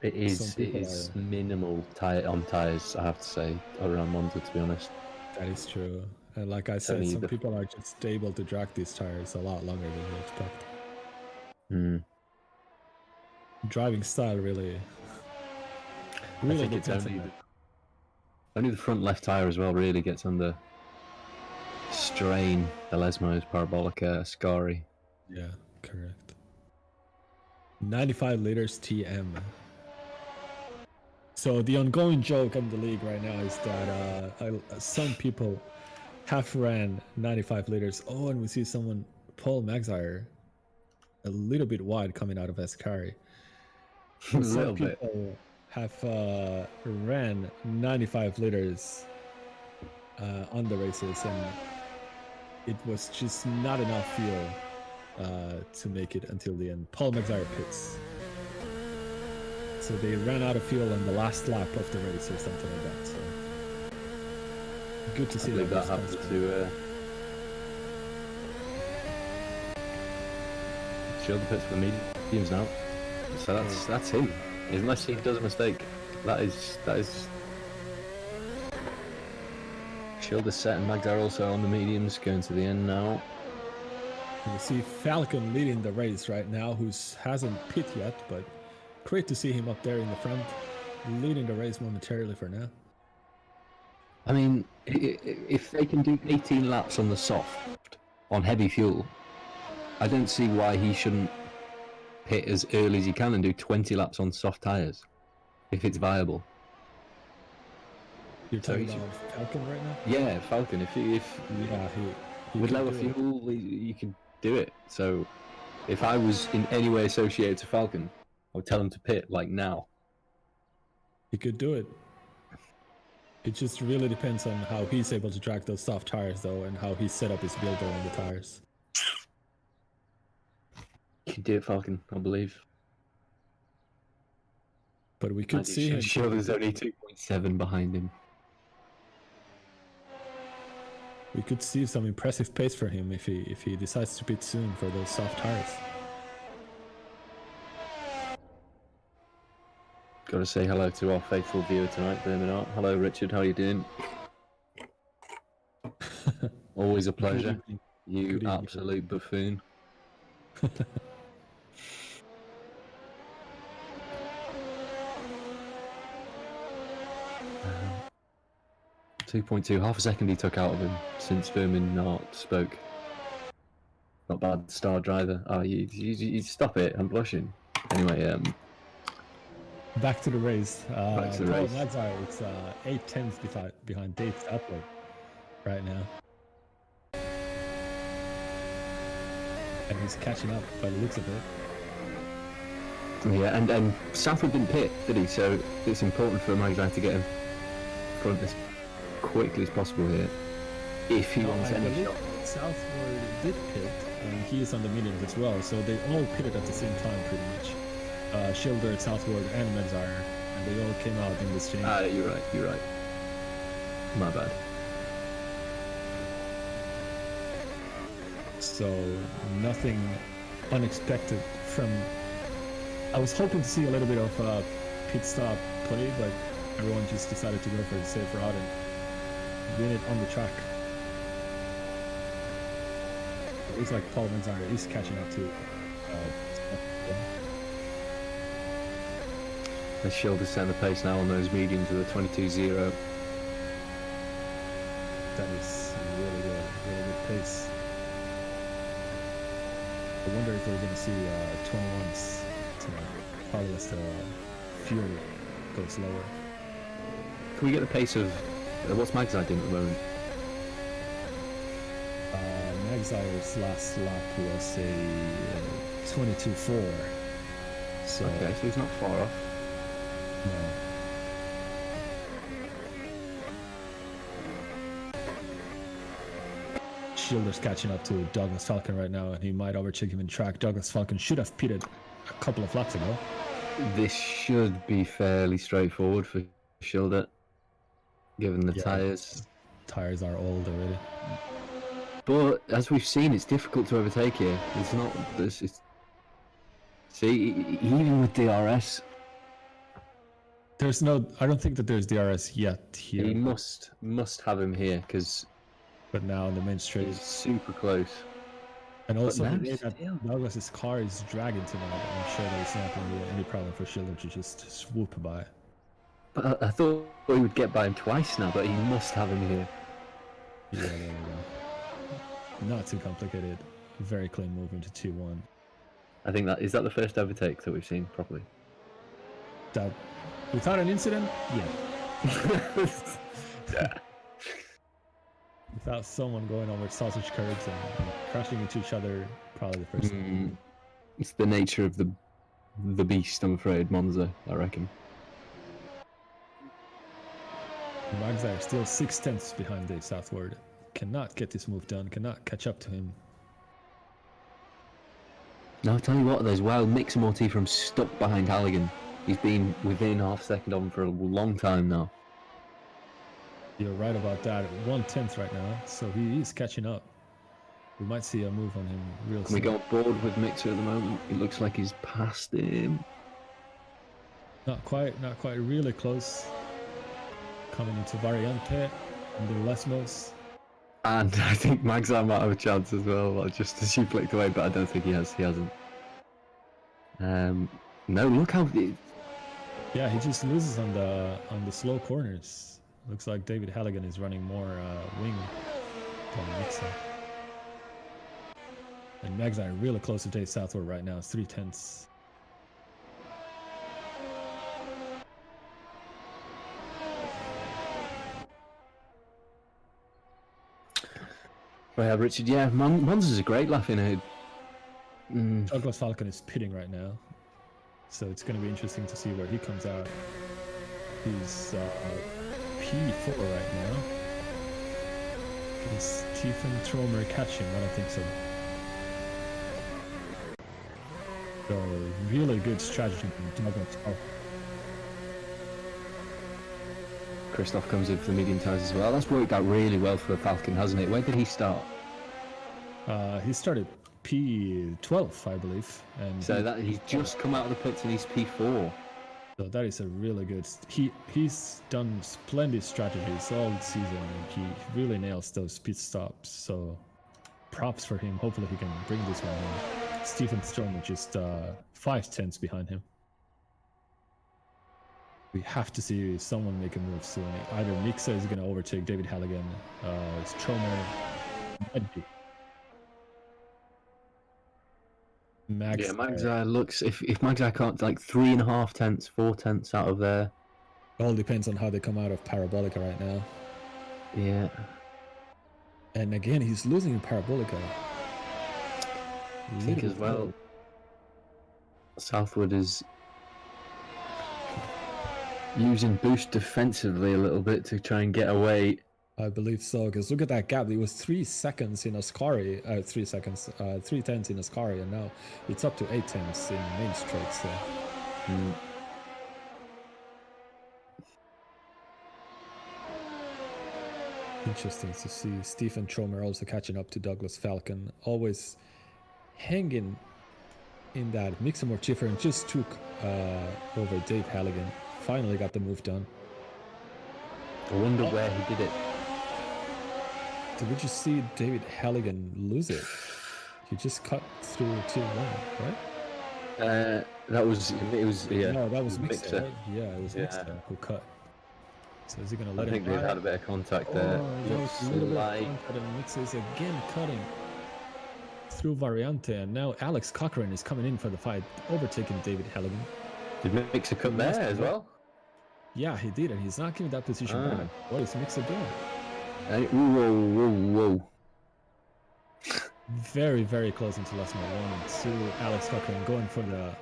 It is. Some It people is are- minimal on tires. I have to say around Monza, to be honest. that is true. And like I said, only some the- people are just able to drag these tires a lot longer than you expect. Mm. Driving style really I think it's depends on only that. only the front left tire as well really gets under strain. The Lesmo's, Parabolica, Ascari. Yeah, correct. 95 liters TM. So the ongoing joke in the league right now is that some people have ran 95 liters. Oh, and we see someone, Paul Magzire, a little bit wide coming out of Ascari. A Some little bit. people have ran 95 liters on the races, and it was just not enough fuel to make it until the end. Paul Magzire pits. So they ran out of fuel on the last lap of the race or something like that. So good to I see believe that that happened response. to Shield the pits for the mediums now. So that's him. Unless he does a mistake. That is Shield is set and Magdar also on the mediums going to the end now. You see Falcon leading the race right now, who hasn't pit yet, but great to see him up there in the front, leading the race momentarily for now. I mean, if they can do 18 laps on the soft, on heavy fuel, I don't see why he shouldn't pit as early as he can and do 20 laps on soft tyres, if it's viable. You're So talking he about Falcon right now? Yeah, Falcon, if Yeah, he with could lower do it. fuel, you can do it. So if I was in any way associated to Falcon, I would tell him to pit, like now. He could do it. It just really depends on how he's able to drag those soft tires, though, and how he set up his build on the tires. You can do it, Falcon, I believe. But we could see him. Sure, there's only 2.7 behind him. We could see some impressive pace for him if he decides to pit soon for those soft tires. Got to say hello to our faithful viewer tonight, Birmingham. Hello, Richard. How are you doing? Always a pleasure. Good evening. You Good evening. absolute buffoon. 2.2, half a second he took out of him since Vermin spoke. Not bad, star driver. Oh, you stop it, I'm blushing. Anyway, Back to the race. Back to the race. Magzire, it's 8 tenths behind Dave Southwood right now. And he's catching up by the looks of it. yeah, and Southwood didn't pit, did he? So it's important for Magdalene to get him front as quickly as possible here. If he wants I any believe shot. Southwood did pit, and he is on the mediums as well, so they all pitted at the same time pretty much. Schilder, Southwood, and Magzire, and they all came out in this change. You're right. My bad. So nothing unexpected from. I was hoping to see a little bit of pit stop play, but everyone just decided to go for the safe route and win it on the track. It looks like Paul Magzire is catching up to. The Shield is setting the pace now on those mediums with a 22.0. That is really good pace. I wonder if we're going to see 21s probably as the fuel goes lower. Can we get the pace of what's Magzai doing at the moment? Magzire's last lap was a 22.4. So, Okay, so he's not far off. no. Schilder's catching up to Douglas Falcon right now, and he might overtake him in track. Douglas Falcon should have pitted a couple of laps ago. This should be fairly straightforward for Schilder, given the Yeah. tyres. Tires are old already. But as we've seen, it's difficult to overtake here. It's not. See, even with DRS, There's no. I don't think that there's DRS yet he here, must have him here because but now in the main straight. he's super close. And also, now the way that still. Douglas's car is dragging tonight, I'm sure that it's not going to be any problem for Schilder to just swoop by. But I thought he would get by him twice now, but he must have him here. Yeah, there we go. Not too complicated. Very clean move into 2-1. I think that is that the first overtake that we've seen properly. That without an incident, yeah. Yeah. Without someone going over sausage curbs and crashing into each other, probably the first. It's the nature of the beast, I'm afraid, Monza, I reckon. Magzire still 6/10 behind Dave Southward. Cannot get this move done. Cannot catch up to him. Now, I'll tell you what, there's wild mixer motif from stuck behind Halligan. He's been within half a second of him for a long time now. You're right about that. 1/10 right now, so he is catching up. We might see a move on him real Can we soon. go on board with Mixer at the moment? It looks like he's past him. Not quite. Really close. Coming into Variante under Lesmos. And I think Magzai might have a chance as well, just as she flicked away, but I don't think he has. He hasn't. No, look how... Yeah, he just loses on the slow corners. Looks like David Halligan is running more wing than Mixer. And Magzire really close to Dave Southward right now. It's 3/10. Right, Richard, yeah, Monza's a great laugh in it. Douglas Falcon is pitting right now, so it's going to be interesting to see where he comes out. He's P4 right now. Is Stephen Tromer catching? I don't think so. So really good strategy from Douglas Falcon. Christoph comes in for the medium tyres as well. That's worked out really well for Falcon, hasn't it? Where did he start? He started P12, I believe, and So that he's just come out of the pits and he's P4. so that is a really good. He's done splendid strategies all season. He really nails those pit stops. So props for him. Hopefully he can bring this one in. Stephen Stromer just 5/10 behind him. We have to see someone make a move soon. Either Mixa is going to overtake David Halligan. Stromer might be. Yeah, Magzai looks... If Magzai can't, like 3.5 tenths, 4 tenths out of there... All depends on how they come out of Parabolica right now. Yeah. And again, he's losing in Parabolica. I think as well, Southwood is using boost defensively a little bit to try and get away. I believe so, because look at that gap. It was 3 seconds in Ascari, 3/10 in Ascari, and now it's up to 8/10 in main straight. So. Interesting to see Stephen Tromer also catching up to Douglas Falcon, always hanging in that mixer mortifer, and just took over Dave Halligan. Finally got the move done. I wonder where he did it. Did we just see David Halligan lose it? He just cut through 2-1, right? That was... It was... Yeah. No, that was Mixer. Mixer. Right? Yeah, it was Yeah. Mixer who cut. So is he gonna let I him think they've by? had a bit of contact there. Oh, that was Looks a little bit of like... contact, and Mixer is again cutting. through Variante, and now Alex Cochran is coming in for the fight, overtaking David Halligan. Did Mixer come there as well? Yeah, he did, and he's not giving that position back. What is Mixer doing? Hey, whoa. Very, very close into Lasmo 1 and 2. Alex Cochran going for the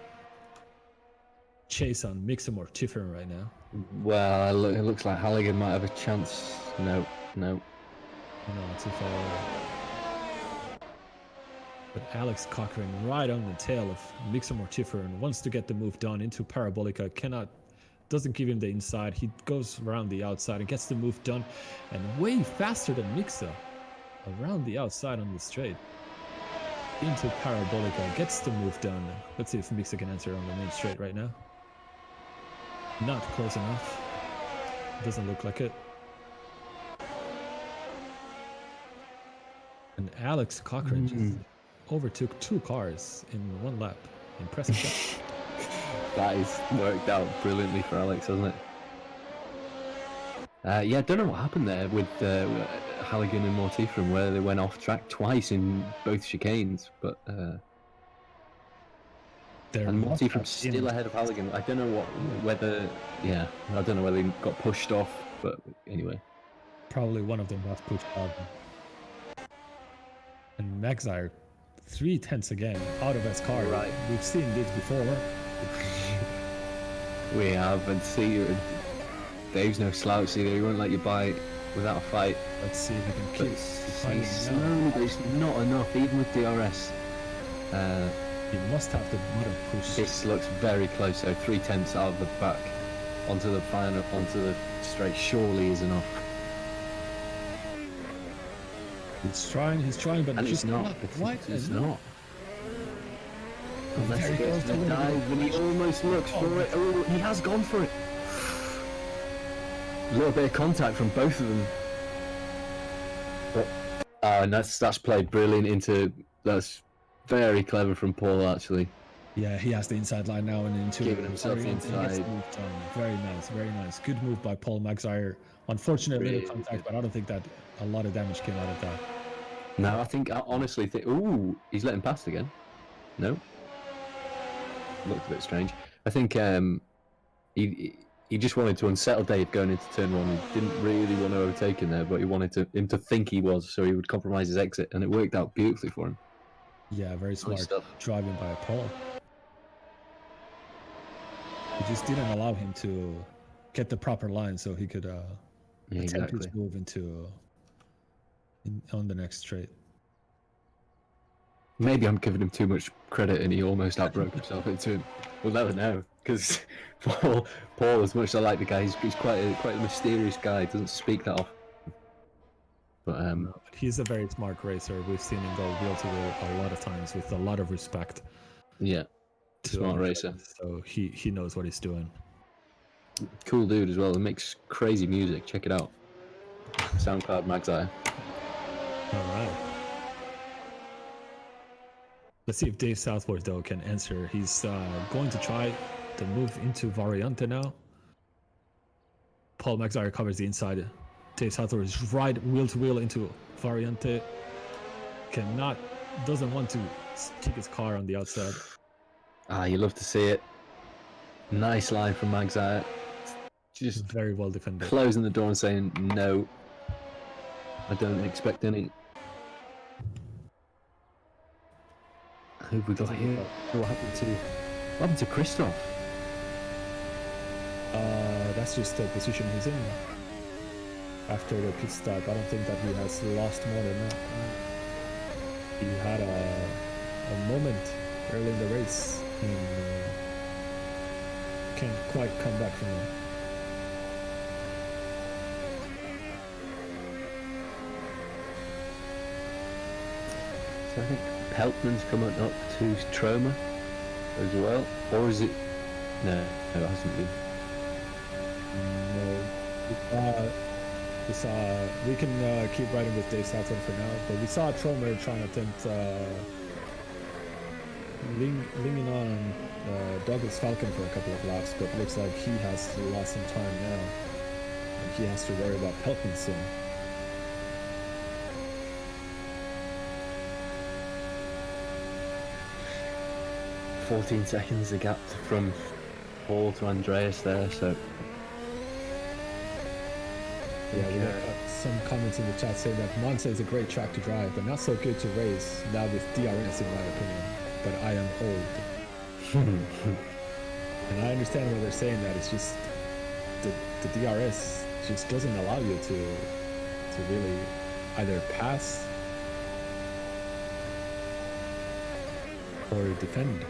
chase on Mixer Mortiferin right now. Well, it looks like Halligan might have a chance. No. No, too far away. But Alex Cochran right on the tail of Mixer Mortiferin wants to get the move done into Parabolica, doesn't give him the inside. He goes around the outside and gets the move done, and way faster than Mixer around the outside on the straight into Parabolica, gets the move done. Let's see if Mixer can answer on the main straight right now. Not close enough. Doesn't look like it. And Alex Cochran just overtook 2 cars in 1 lap. Impressive job. That is worked out brilliantly for Alex, hasn't it? Yeah, I don't know what happened there with Halligan and Mortiferin, where they went off track twice in both chicanes, but and Mortiferin still ahead of Halligan. I don't know whether he got pushed off, but anyway. Probably one of them got pushed off. And Magzire 3/10 again out of his car. Right. We've seen this before. We have, and see, Dave's no slouch either. He won't let you buy without a fight. Let's see if he can keep He's slowly, but it's not enough, even with DRS. He must have the bottom push. This looks very close, so 3/10 out of the back onto the final, onto the straight. Surely is enough. He's trying, but And just it's not. It's not. Unless he goes to the dive, and he almost looks for it. Oh, he has gone for it. A little bit of contact from both of them. But, and that's played brilliant into. That's very clever from Paul, actually. Yeah, he has the inside line now and into Giving himself the inside. Very nice, very nice. Good move by Paul Magzire. Unfortunately, Really little contact, but I don't think that a lot of damage came out of that. No, I honestly think. Ooh, he's letting past again. No. Looked a bit strange. I think he just wanted to unsettle Dave going into turn 1. He didn't really want to overtake him there, but he wanted him to think he was, so he would compromise his exit, and it worked out beautifully for him. Yeah, very smart stuff. driving by Paul. He just didn't allow him to get the proper line, so he could attempt his move on the next straight. Maybe I'm giving him too much credit, and he almost outbroke himself into him. We'll never know, because Paul, as much as I like the guy, he's quite a mysterious guy. He doesn't speak that often. But he's a very smart racer. We've seen him go wheel to wheel a lot of times with a lot of respect. Yeah, smart racer. So he knows what he's doing. Cool dude as well. He makes crazy music. Check it out. SoundCloud Magzire. All right. Let's see if Dave Southworth, though, can answer. He's going to try the move into Variante now. Paul Magzire covers the inside. Dave Southworth is right wheel to wheel into Variante. Doesn't want to kick his car on the outside. You love to see it. Nice line from Magzire. Just very well defended. Closing the door and saying, no, I don't expect any. Who have we got here? What happened to Christoph? That's just the position he's in. After the pit stop, I don't think that he has lost more than that. He had a moment early in the race and can't quite come back from it. So I think Peltman's coming up to Troma as well, or is it? No, it hasn't been. No. We can keep riding with Dave Southworth for now, but we saw Troma trying to attempt leaning on Douglas Falcon for a couple of laps, but looks like he has lost some time now, and he has to worry about Peltman soon. 14 seconds the gap from Paul to Andreas there, so Yeah, we got some comments in the chat saying that Monza is a great track to drive, but not so good to race, now with DRS in my opinion. But I am old. And I understand why they're saying that. It's just the DRS just doesn't allow you to really either pass or defend.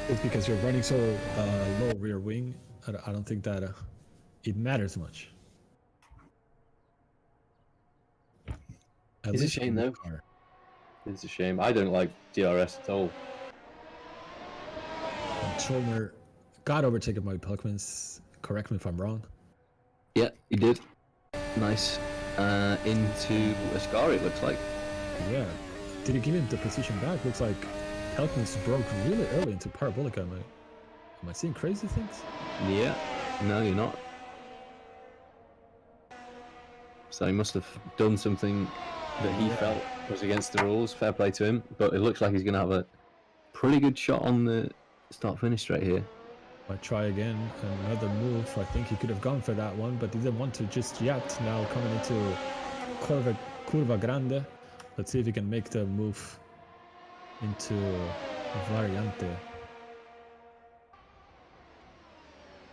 It's because you're running so low rear wing. I don't think that it matters much. At It's a least shame in the though. car. It's a shame. I don't like DRS at all. And Trollmer got overtaken by Pelkmans. Correct me if I'm wrong. Yeah, he did. Nice. Into Ascari, it looks like. Yeah. Did he give him the position back? Looks like Pelkmans broke really early into Parabolica. Am I seeing crazy things? Yeah. No, you're not. So he must have done something that he felt was against the rules. Fair play to him. But it looks like he's going to have a pretty good shot on the start-finish straight here. Might try again. Another move. I think he could have gone for that one, but didn't want to just yet. Now coming into Curva Grande. Let's see if he can make the move into Variante.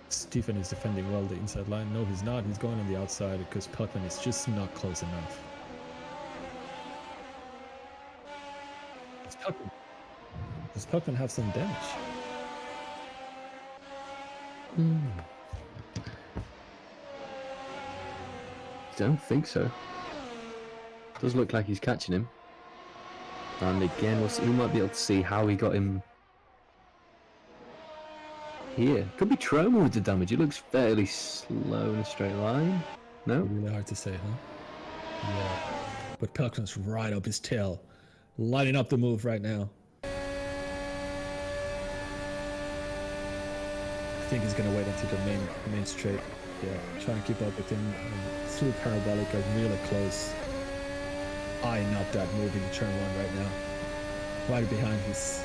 Stephen is defending well the inside line. No, he's not. He's going on the outside because Pelkman is just not close enough. Does Pelkman have some damage? Don't think so. Does look like he's catching him. And again, we might be able to see how he got him here. Could be Troma with the damage. It looks fairly slow in a straight line. No? Really hard to say, huh? Yeah. But Pelkman's right up his tail. Lining up the move right now. I think he's gonna wait until the main straight. Yeah, trying to keep up with him through Parabolic are really close. Eyeing up that move in turn one right now. Right behind his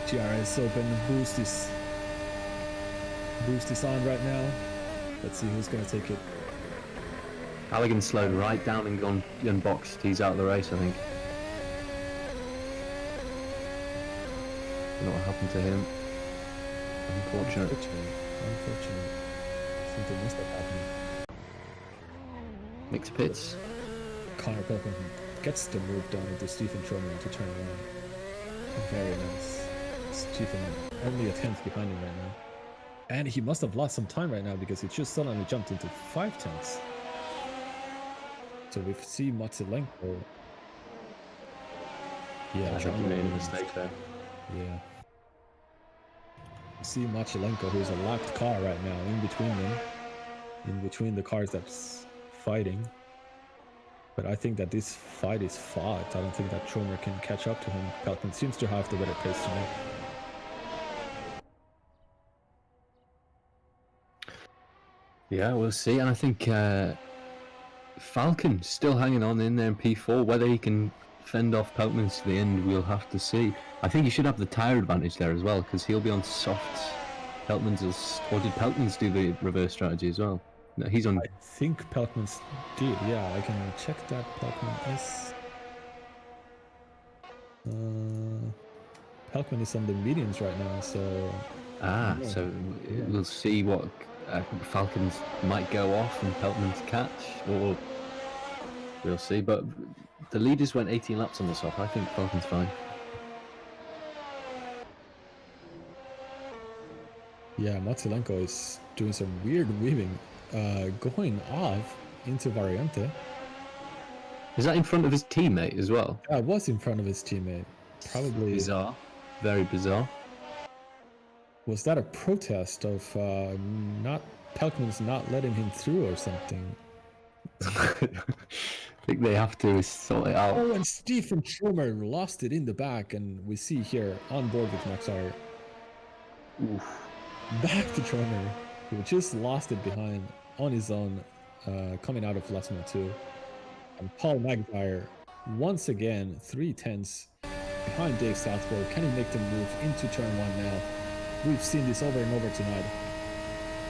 GRS open. Boost is on right now. Let's see who's gonna take it. Halligan slowed right down and gone unboxed. He's out of the race, I think. Don't know what happened to him. Unfortunate. Unfortunate. Something must have happened. Mixed pits. Connor Pelkman gets the move done into Stephen Trollmer into turn one. Very nice. Stephen only a tenth behind him right now. And he must have lost some time right now because he just suddenly jumped into 5/10. So we see Matsulenko. Yeah, I think he made a mistake there. Yeah. We see Machilenko, who's a locked car right now, in between them. In between the cars that's fighting. But I think that this fight is fought. I don't think that Trollmer can catch up to him. Pelkman seems to have the better pace tonight. Yeah, we'll see. And I think Falcon still hanging on in there in P4. Whether he can fend off Pelkmans to the end, we'll have to see. I think he should have the tyre advantage there as well, because he'll be on softs. Pelkmans is, or did Pelkmans do the reverse strategy as well? No, he's on. I think Pelkman's did, yeah. I can check that. Pelkman is. Pelkman is on the mediums right now, so. So we'll see what Falcons might go off and Pelkman's catch, or we'll see. But the leaders went 18 laps on the soft. I think Falcon's fine. Yeah, Matsulenko is doing some weird weaving, going off into Variante. Is that in front of his teammate as well? Yeah, it was in front of his teammate. Probably. Bizarre. Very bizarre. Was that a protest of Pelkman's not letting him through or something? I think they have to sort it out. Oh, and Stephen Trollmer lost it in the back, and we see here on board with Maxar. Back to Trollmer, who just lost it behind on his own, coming out of Lasma 2. And Paul McIntyre, once again, 3/10 behind Dave Southwell. Can he make the move into turn 1 now? We've seen this over and over tonight.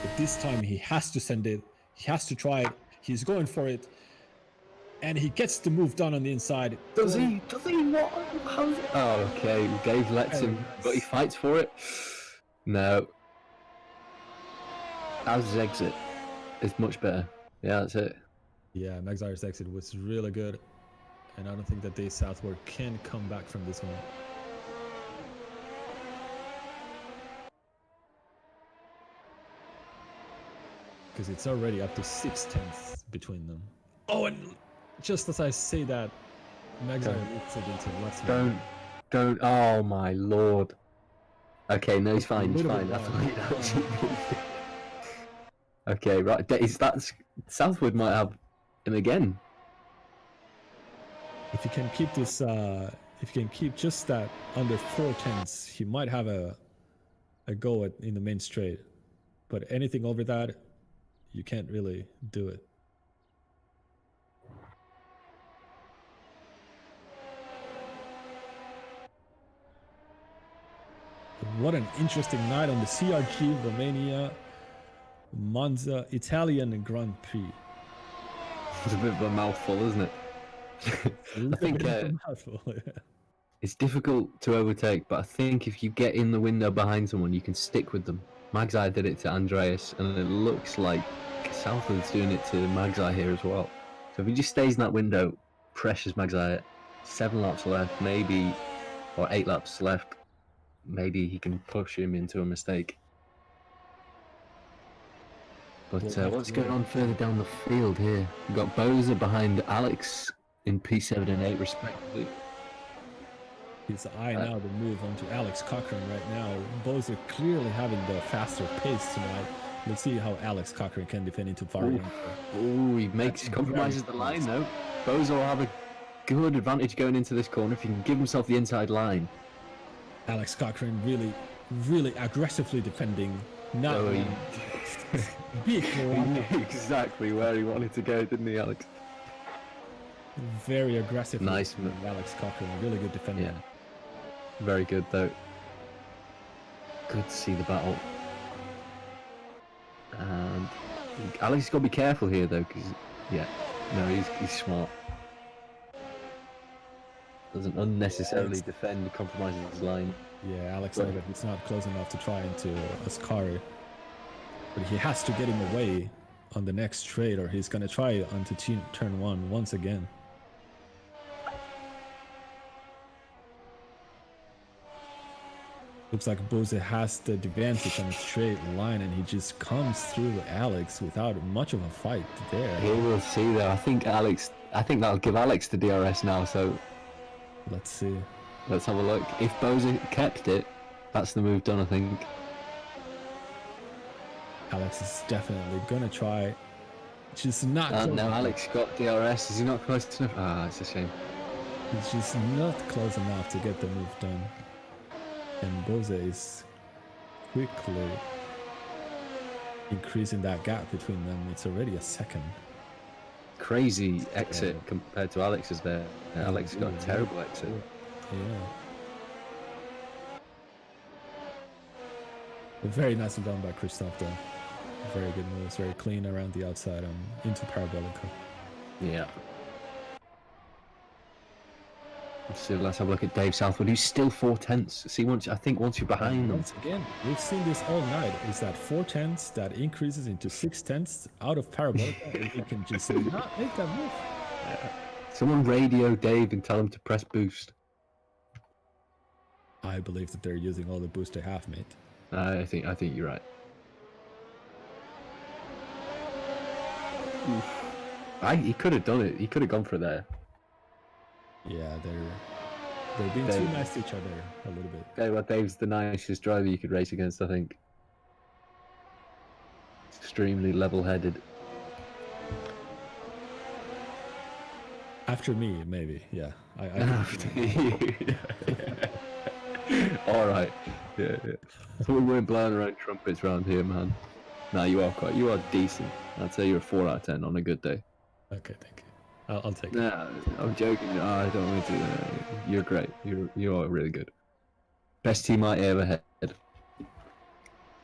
But this time he has to send it. He has to try it. He's going for it. And he gets the move done on the inside. Does he? Does he? What? How's it? Oh, okay. Dave lets Very him, nice. but he fights for it. No. As his exit is much better. Yeah, that's it. Yeah, McIntyre's exit was really good. And I don't think that Dave Southwell can come back from this one. Because it's already up to 6/10 between them. Oh, and just as I say that, McIntyre looks it into left. Don't. Oh my lord. Okay, no, he's fine. He's Little fine. bit That's wrong. fine. Okay, right. That's Southwood might have him again. If you can keep this, if you can keep just that under 4/10, he might have a go in the main straight. But anything over that, you can't really do it. What an interesting night on the CRG Romania Monza Italian Grand Prix. It's a bit of a mouthful, isn't it? I think it's difficult to overtake, but I think if you get in the window behind someone, you can stick with them. Magzai did it to Andreas, and it looks like Southwood's doing it to Magzai here as well. So if he just stays in that window, pressures Magzai, 7 laps left, maybe, or 8 laps left, maybe he can push him into a mistake. But what's going on further down the field here? We've got Boza behind Alex in P7 and 8 respectively. His eye now to move on to Alex Cochran right now. Both are clearly having the faster pace tonight. Let's see how Alex Cochran can defend into Variant. Oh, he compromises the line though. Boza will have a good advantage going into this corner if he can give himself the inside line. Alex Cochran really aggressively defending. Not He knew exactly where he wanted to go, didn't he, Alex? Very aggressive. Nice move. Alex Cochran, really good defender. Yeah. Very good though. Good to see the battle. And Alex has got to be careful here though, because he's smart. Doesn't unnecessarily defend, compromises his line. Yeah, Alex knows that it's not close enough to try into Ascari. But he has to get him away on the next straight, or he's going to try onto turn 1 once again. Looks like Bose has the advantage on a straight line, and he just comes through Alex without much of a fight there. Here we'll see though. I think that'll give Alex the DRS now, so let's see. Let's have a look. If Bose kept it, that's the move done, I think. Alex is definitely gonna try. Just not. No, Alex got DRS. Is he not close enough? Ah, it's a shame. He's just not close enough to get the move done. And Bose is quickly increasing that gap between them. It's already a second. Crazy exit compared to Alex's there. Alex got a terrible exit. Yeah. But very nicely done by Christoph though. Very good moves, very clean around the outside into Parabolica. Yeah. Let's have a look at Dave Southwood, who's still 4/10. See, I think once you're behind them. Once again, we've seen this all night. Is that 4/10 that increases into 6/10 out of Parabolica, and he can just not make that move. Someone radio Dave and tell him to press boost. I believe that they're using all the boost they have, mate. I think you're right. He could have done it. He could have gone for it there. Yeah, they're being too nice to each other a little bit. Dave's the nicest driver you could race against, I think. Extremely level-headed. After me, maybe. Yeah. After you. All right. Yeah. So we weren't blowing around trumpets around here, man. No, you are decent. I'd say you're a 4 out of 10 on a good day. Okay, thank you. I'll take it. No, I'm joking. Oh, I don't want to do that. You're great. You are really good. Best team I ever had.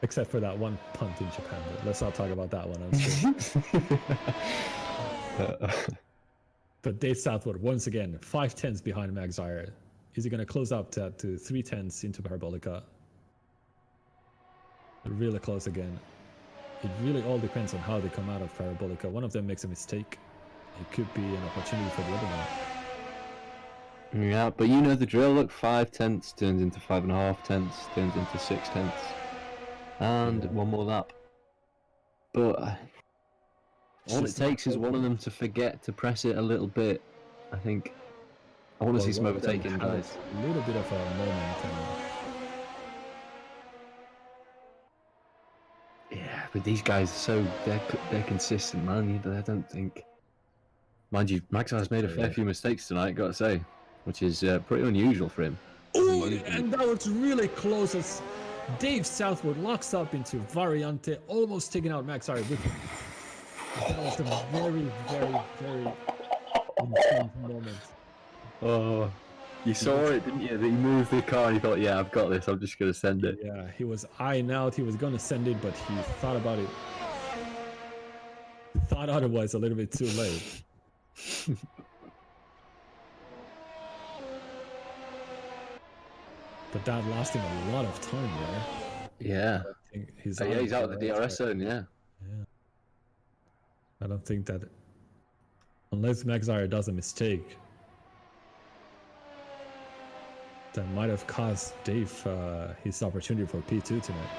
Except for that one punt in Japan. But let's not talk about that one. But Dave Southwood, once again, 5/10s behind Magzire. Is he going to close up to 3/10s into Parabolica? Really close again. It really all depends on how they come out of Parabolica. One of them makes a mistake. It could be an opportunity for the other one. Yeah, but you know the drill. Look, 5/10 turns into 5.5/10, turns into 6/10, and one more lap. But all it takes is one of them to forget to press it a little bit. I think I want to see some overtaking, guys. A little bit of a moment. Yeah, but these guys are they're consistent, man. I don't think. Mind you, Maxire's made a fair few mistakes tonight, got to say, which is pretty unusual for him. Oh, and that was really close as Dave Southwood locks up into Variante, almost taking out Maxire with him. That was a very, very, very intense moment. Oh, you saw it, didn't you? That he moved the car and he thought, yeah, I've got this, I'm just going to send it. Yeah, he was eyeing out, he was going to send it, but he thought about it. He thought otherwise a little bit too late. But that lasted a lot of time there. Yeah. He's out of the DRS zone, yeah. Yeah. I don't think that, unless Maxire does a mistake, that might have cost Dave his opportunity for P2 tonight.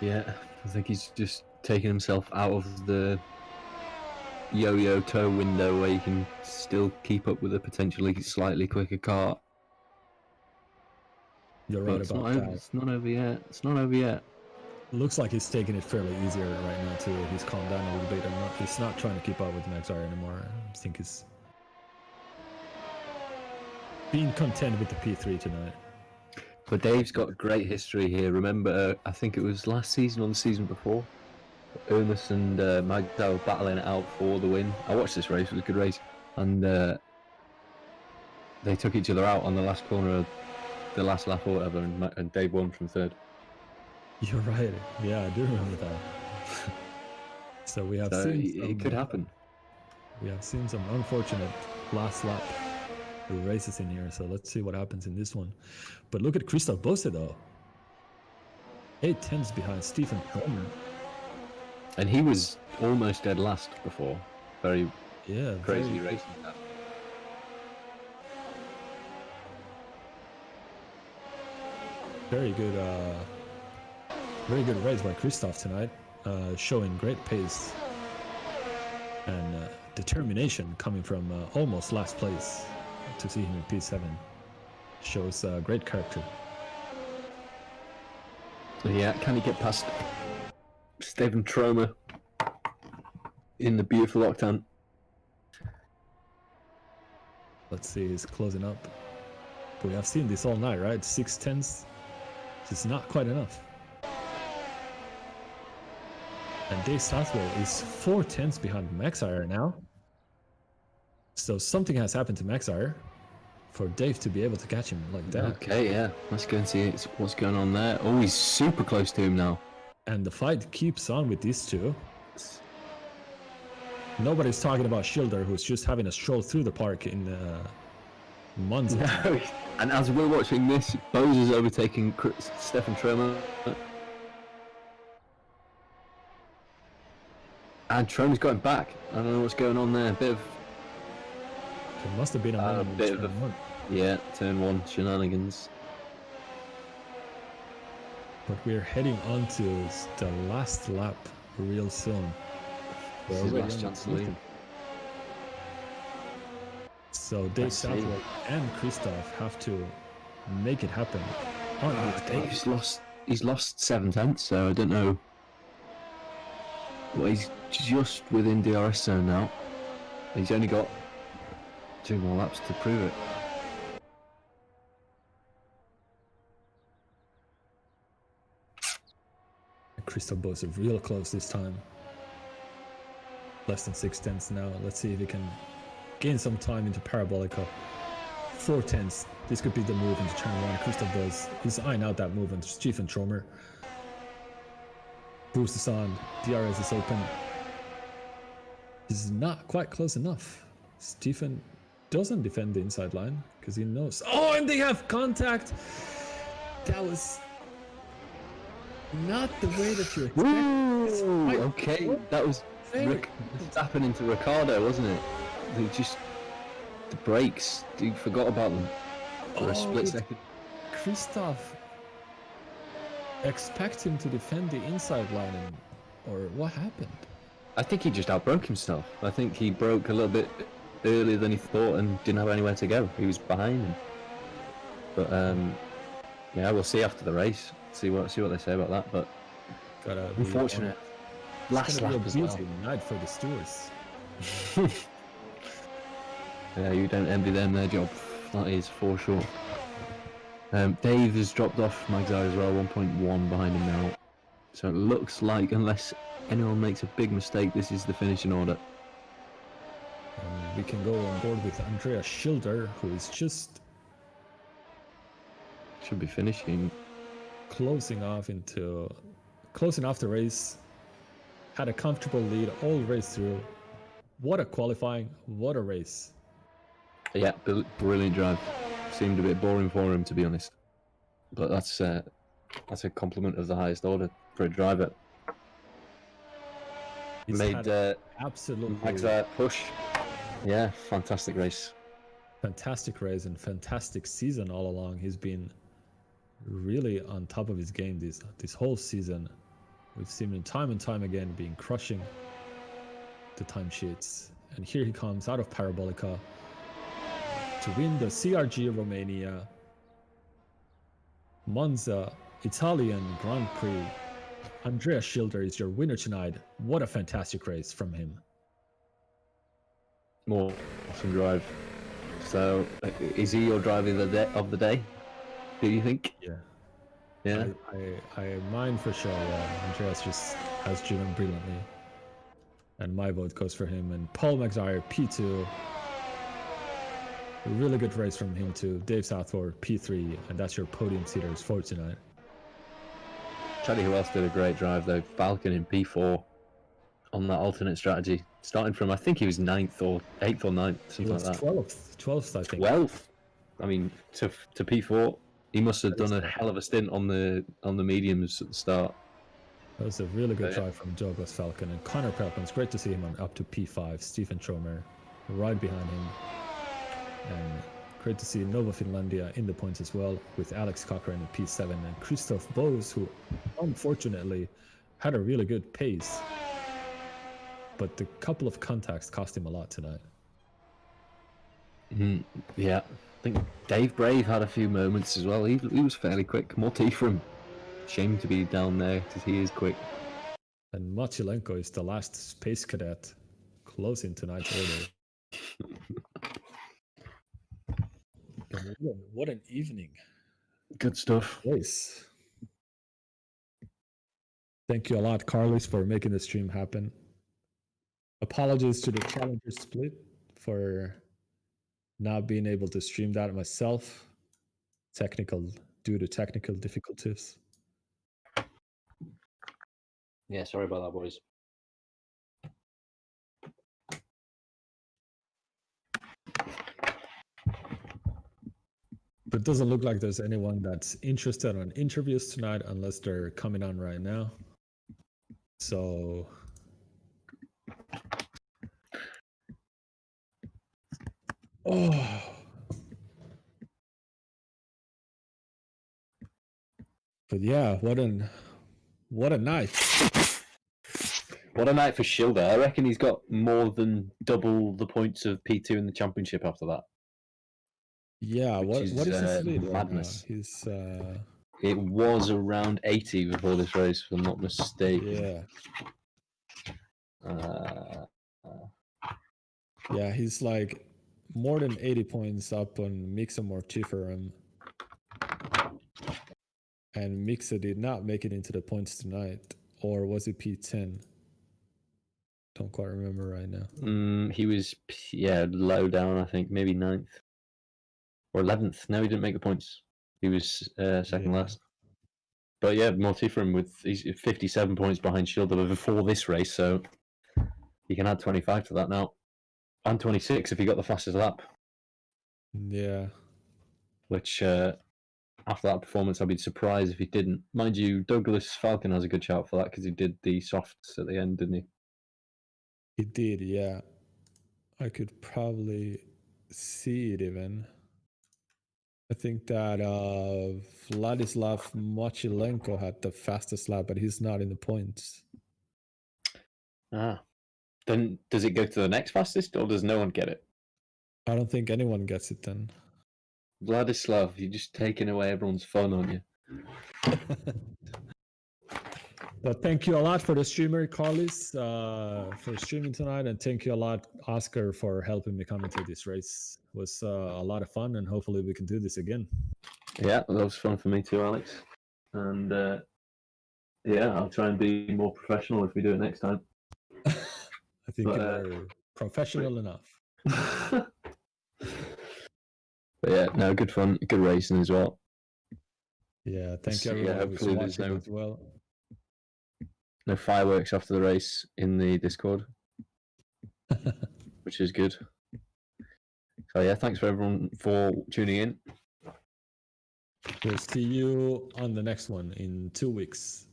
Yeah, I think he's just taking himself out of the yo-yo toe window where you can still keep up with a potentially slightly quicker car. You're right it's about not that. Over, it's not over yet. It's not over yet. Looks like he's taking it fairly easier right now too. He's calmed down a little bit. He's not trying to keep up with Maxire anymore. I think he's being content with the P3 tonight. But Dave's got great history here. Remember, I think it was last season or the season before, Ernest and Magdal were battling it out for the win. I watched this race, it was a good race. And they took each other out on the last corner of the last lap or whatever, and Dave won from third. You're right. Yeah, I do remember that. So we have seen it could happen. We have seen some unfortunate last lap races in here, so let's see what happens in this one. But look at Christoph Bose though. 8/10s behind Stephen Cromer. And he was almost dead last before. Very crazy racing. Very good race by Christoph tonight, showing great pace and determination coming from almost last place to see him in P7. Shows great character. Yeah, can he get past Stephen Tromer in the beautiful Octane? Let's see, he's closing up. We have seen this all night, right? 6/10s. It's not quite enough. And Dave Southwell is 4/10s behind Maxire now. So something has happened to Maxire for Dave to be able to catch him like that. Okay, yeah. Let's go and see what's going on there. Oh, he's super close to him now. And the fight keeps on with these two. Nobody's talking about Schilder, who's just having a stroll through the park in Monza. No. And as we're watching this, Bose is overtaking Stefan Tromer. And Tromer's going back. I don't know what's going on there. It must have been a bit of turn one shenanigans. But we're heading on to the last lap real soon. This is last chance to lead. So Dave Southwell and Christoph have to make it happen. Dave's lost. He's lost 7/10, so I don't know. Well, he's just within DRS zone now. He's only got 2 more laps to prove it. Christoph Bose is real close this time. less than 6 tenths now. Let's see if he can gain some time into Parabolica. 4 tenths. This could be the move into turn 1. Christoph Bose, he's eyeing out that move into Stephen Tromer. Boost is on. DRS is open. This is not quite close enough. Stephen doesn't defend the inside line because he knows. Oh, and they have contact. That was not the way that you expect. Woo! Okay, that was Verstappen into Ricardo, wasn't it? They just the brakes. Dude forgot about them for a split second. Christoph expect him to defend the inside line, or what happened? I think he just outbroke himself. I think he broke a little bit earlier than he thought and didn't have anywhere to go. He was behind him. But yeah, we'll see after the race. See what they say about that. But unfortunate. Last lap as well. Busy night for the stewards. Yeah, you don't envy them their job. That is for sure. Dave has dropped off Magzar as well, 1.1 behind him now. So it looks like, unless anyone makes a big mistake, this is the finishing order. We can go on board with Andreas Schilder, who is just should be finishing. Closing off the race. Had a comfortable lead all race through. What a qualifying, what a race. Yeah, brilliant drive. Seemed a bit boring for him, to be honest. But that's a compliment of the highest order for a driver. He's made absolutely Magzar push. Yeah, fantastic race. Fantastic race and fantastic season all along. He's been really on top of his game this whole season. We've seen him time and time again being crushing the timesheets. And here he comes out of Parabolica to win the CRG Romania Monza Italian Grand Prix. Andreas Schilder is your winner tonight. What a fantastic race from him. More awesome drive. So, is he your driver of the day? Do you think? Yeah. Yeah. I mine for sure. Andreas just has driven brilliantly, and my vote goes for him. And Paul Magzar, P2. A really good race from him too. Dave Southworth, P3, and that's your podium seaters for tonight. Tell you who else did a great drive though. Falcon in P4 on that alternate strategy. Starting from, I think he was 9th or 8th or 9th, something like that. 12th, I think. 12th. I mean, to P4, he must have done a hell of a stint on the mediums at the start. That was a really good drive from Douglas Falcon and Connor Pelkins. Great to see him on up to P5. Stephen Tromer right behind him. And great to see Nova Finlandia in the points as well, with Alex Cochrane at P7 and Christoph Bose, who unfortunately had a really good pace. But the couple of contacts cost him a lot tonight. Yeah, I think Dave Brave had a few moments as well. He was fairly quick. More tea for him. Shame to be down there because he is quick. And Machulenko is the last space cadet closing tonight's order. What an evening. Good stuff. Race. Thank you a lot, Carlos, for making the stream happen. Apologies to the Challenger Split for not being able to stream that myself. Due to technical difficulties. Yeah, sorry about that, boys. But it doesn't look like there's anyone that's interested on interviews tonight unless they're coming on right now. So but yeah, what a night. What a night for Schilder. I reckon he's got more than double the points of P2 in the championship after that. Yeah, what is his lead madness. Right now? It was around 80 before this race, if I'm not mistaken. Yeah. Yeah, he's like more than 80 points up on Mixa Mortiferum. And Mixa did not make it into the points tonight. Or was it P10? Don't quite remember right now. He was low down. I think maybe 9th or 11th. No, he didn't make the points. He was second Yeah. last. But yeah, Mortiferen he's 57 points behind Schilder before this race, so he can add 25 to that now, and 26 if he got the fastest lap. Yeah. Which after that performance, I'd be surprised if he didn't. Mind you, Douglas Falcon has a good shout for that because he did the softs at the end, didn't he? He did, yeah. I could probably see it even. I think that Vladislav Mochilenko had the fastest lap, but he's not in the points. Ah. Then does it go to the next fastest, or does no one get it? I don't think anyone gets it then. Vladislav, you're just taking away everyone's fun, aren't you? But thank you a lot for the streamer, Carlis, for streaming tonight, and thank you a lot, Oscar, for helping me commentate this race. It was a lot of fun, and hopefully we can do this again. Yeah, that was fun for me too, Alex. And I'll try and be more professional if we do it next time. I think you're professional enough. But yeah, no, good fun, good racing as well. Yeah, thank you everyone who's hopefully there's watching as well. No fireworks after the race in the Discord, which is good. So yeah, thanks for everyone for tuning in. We'll see you on the next one in 2 weeks.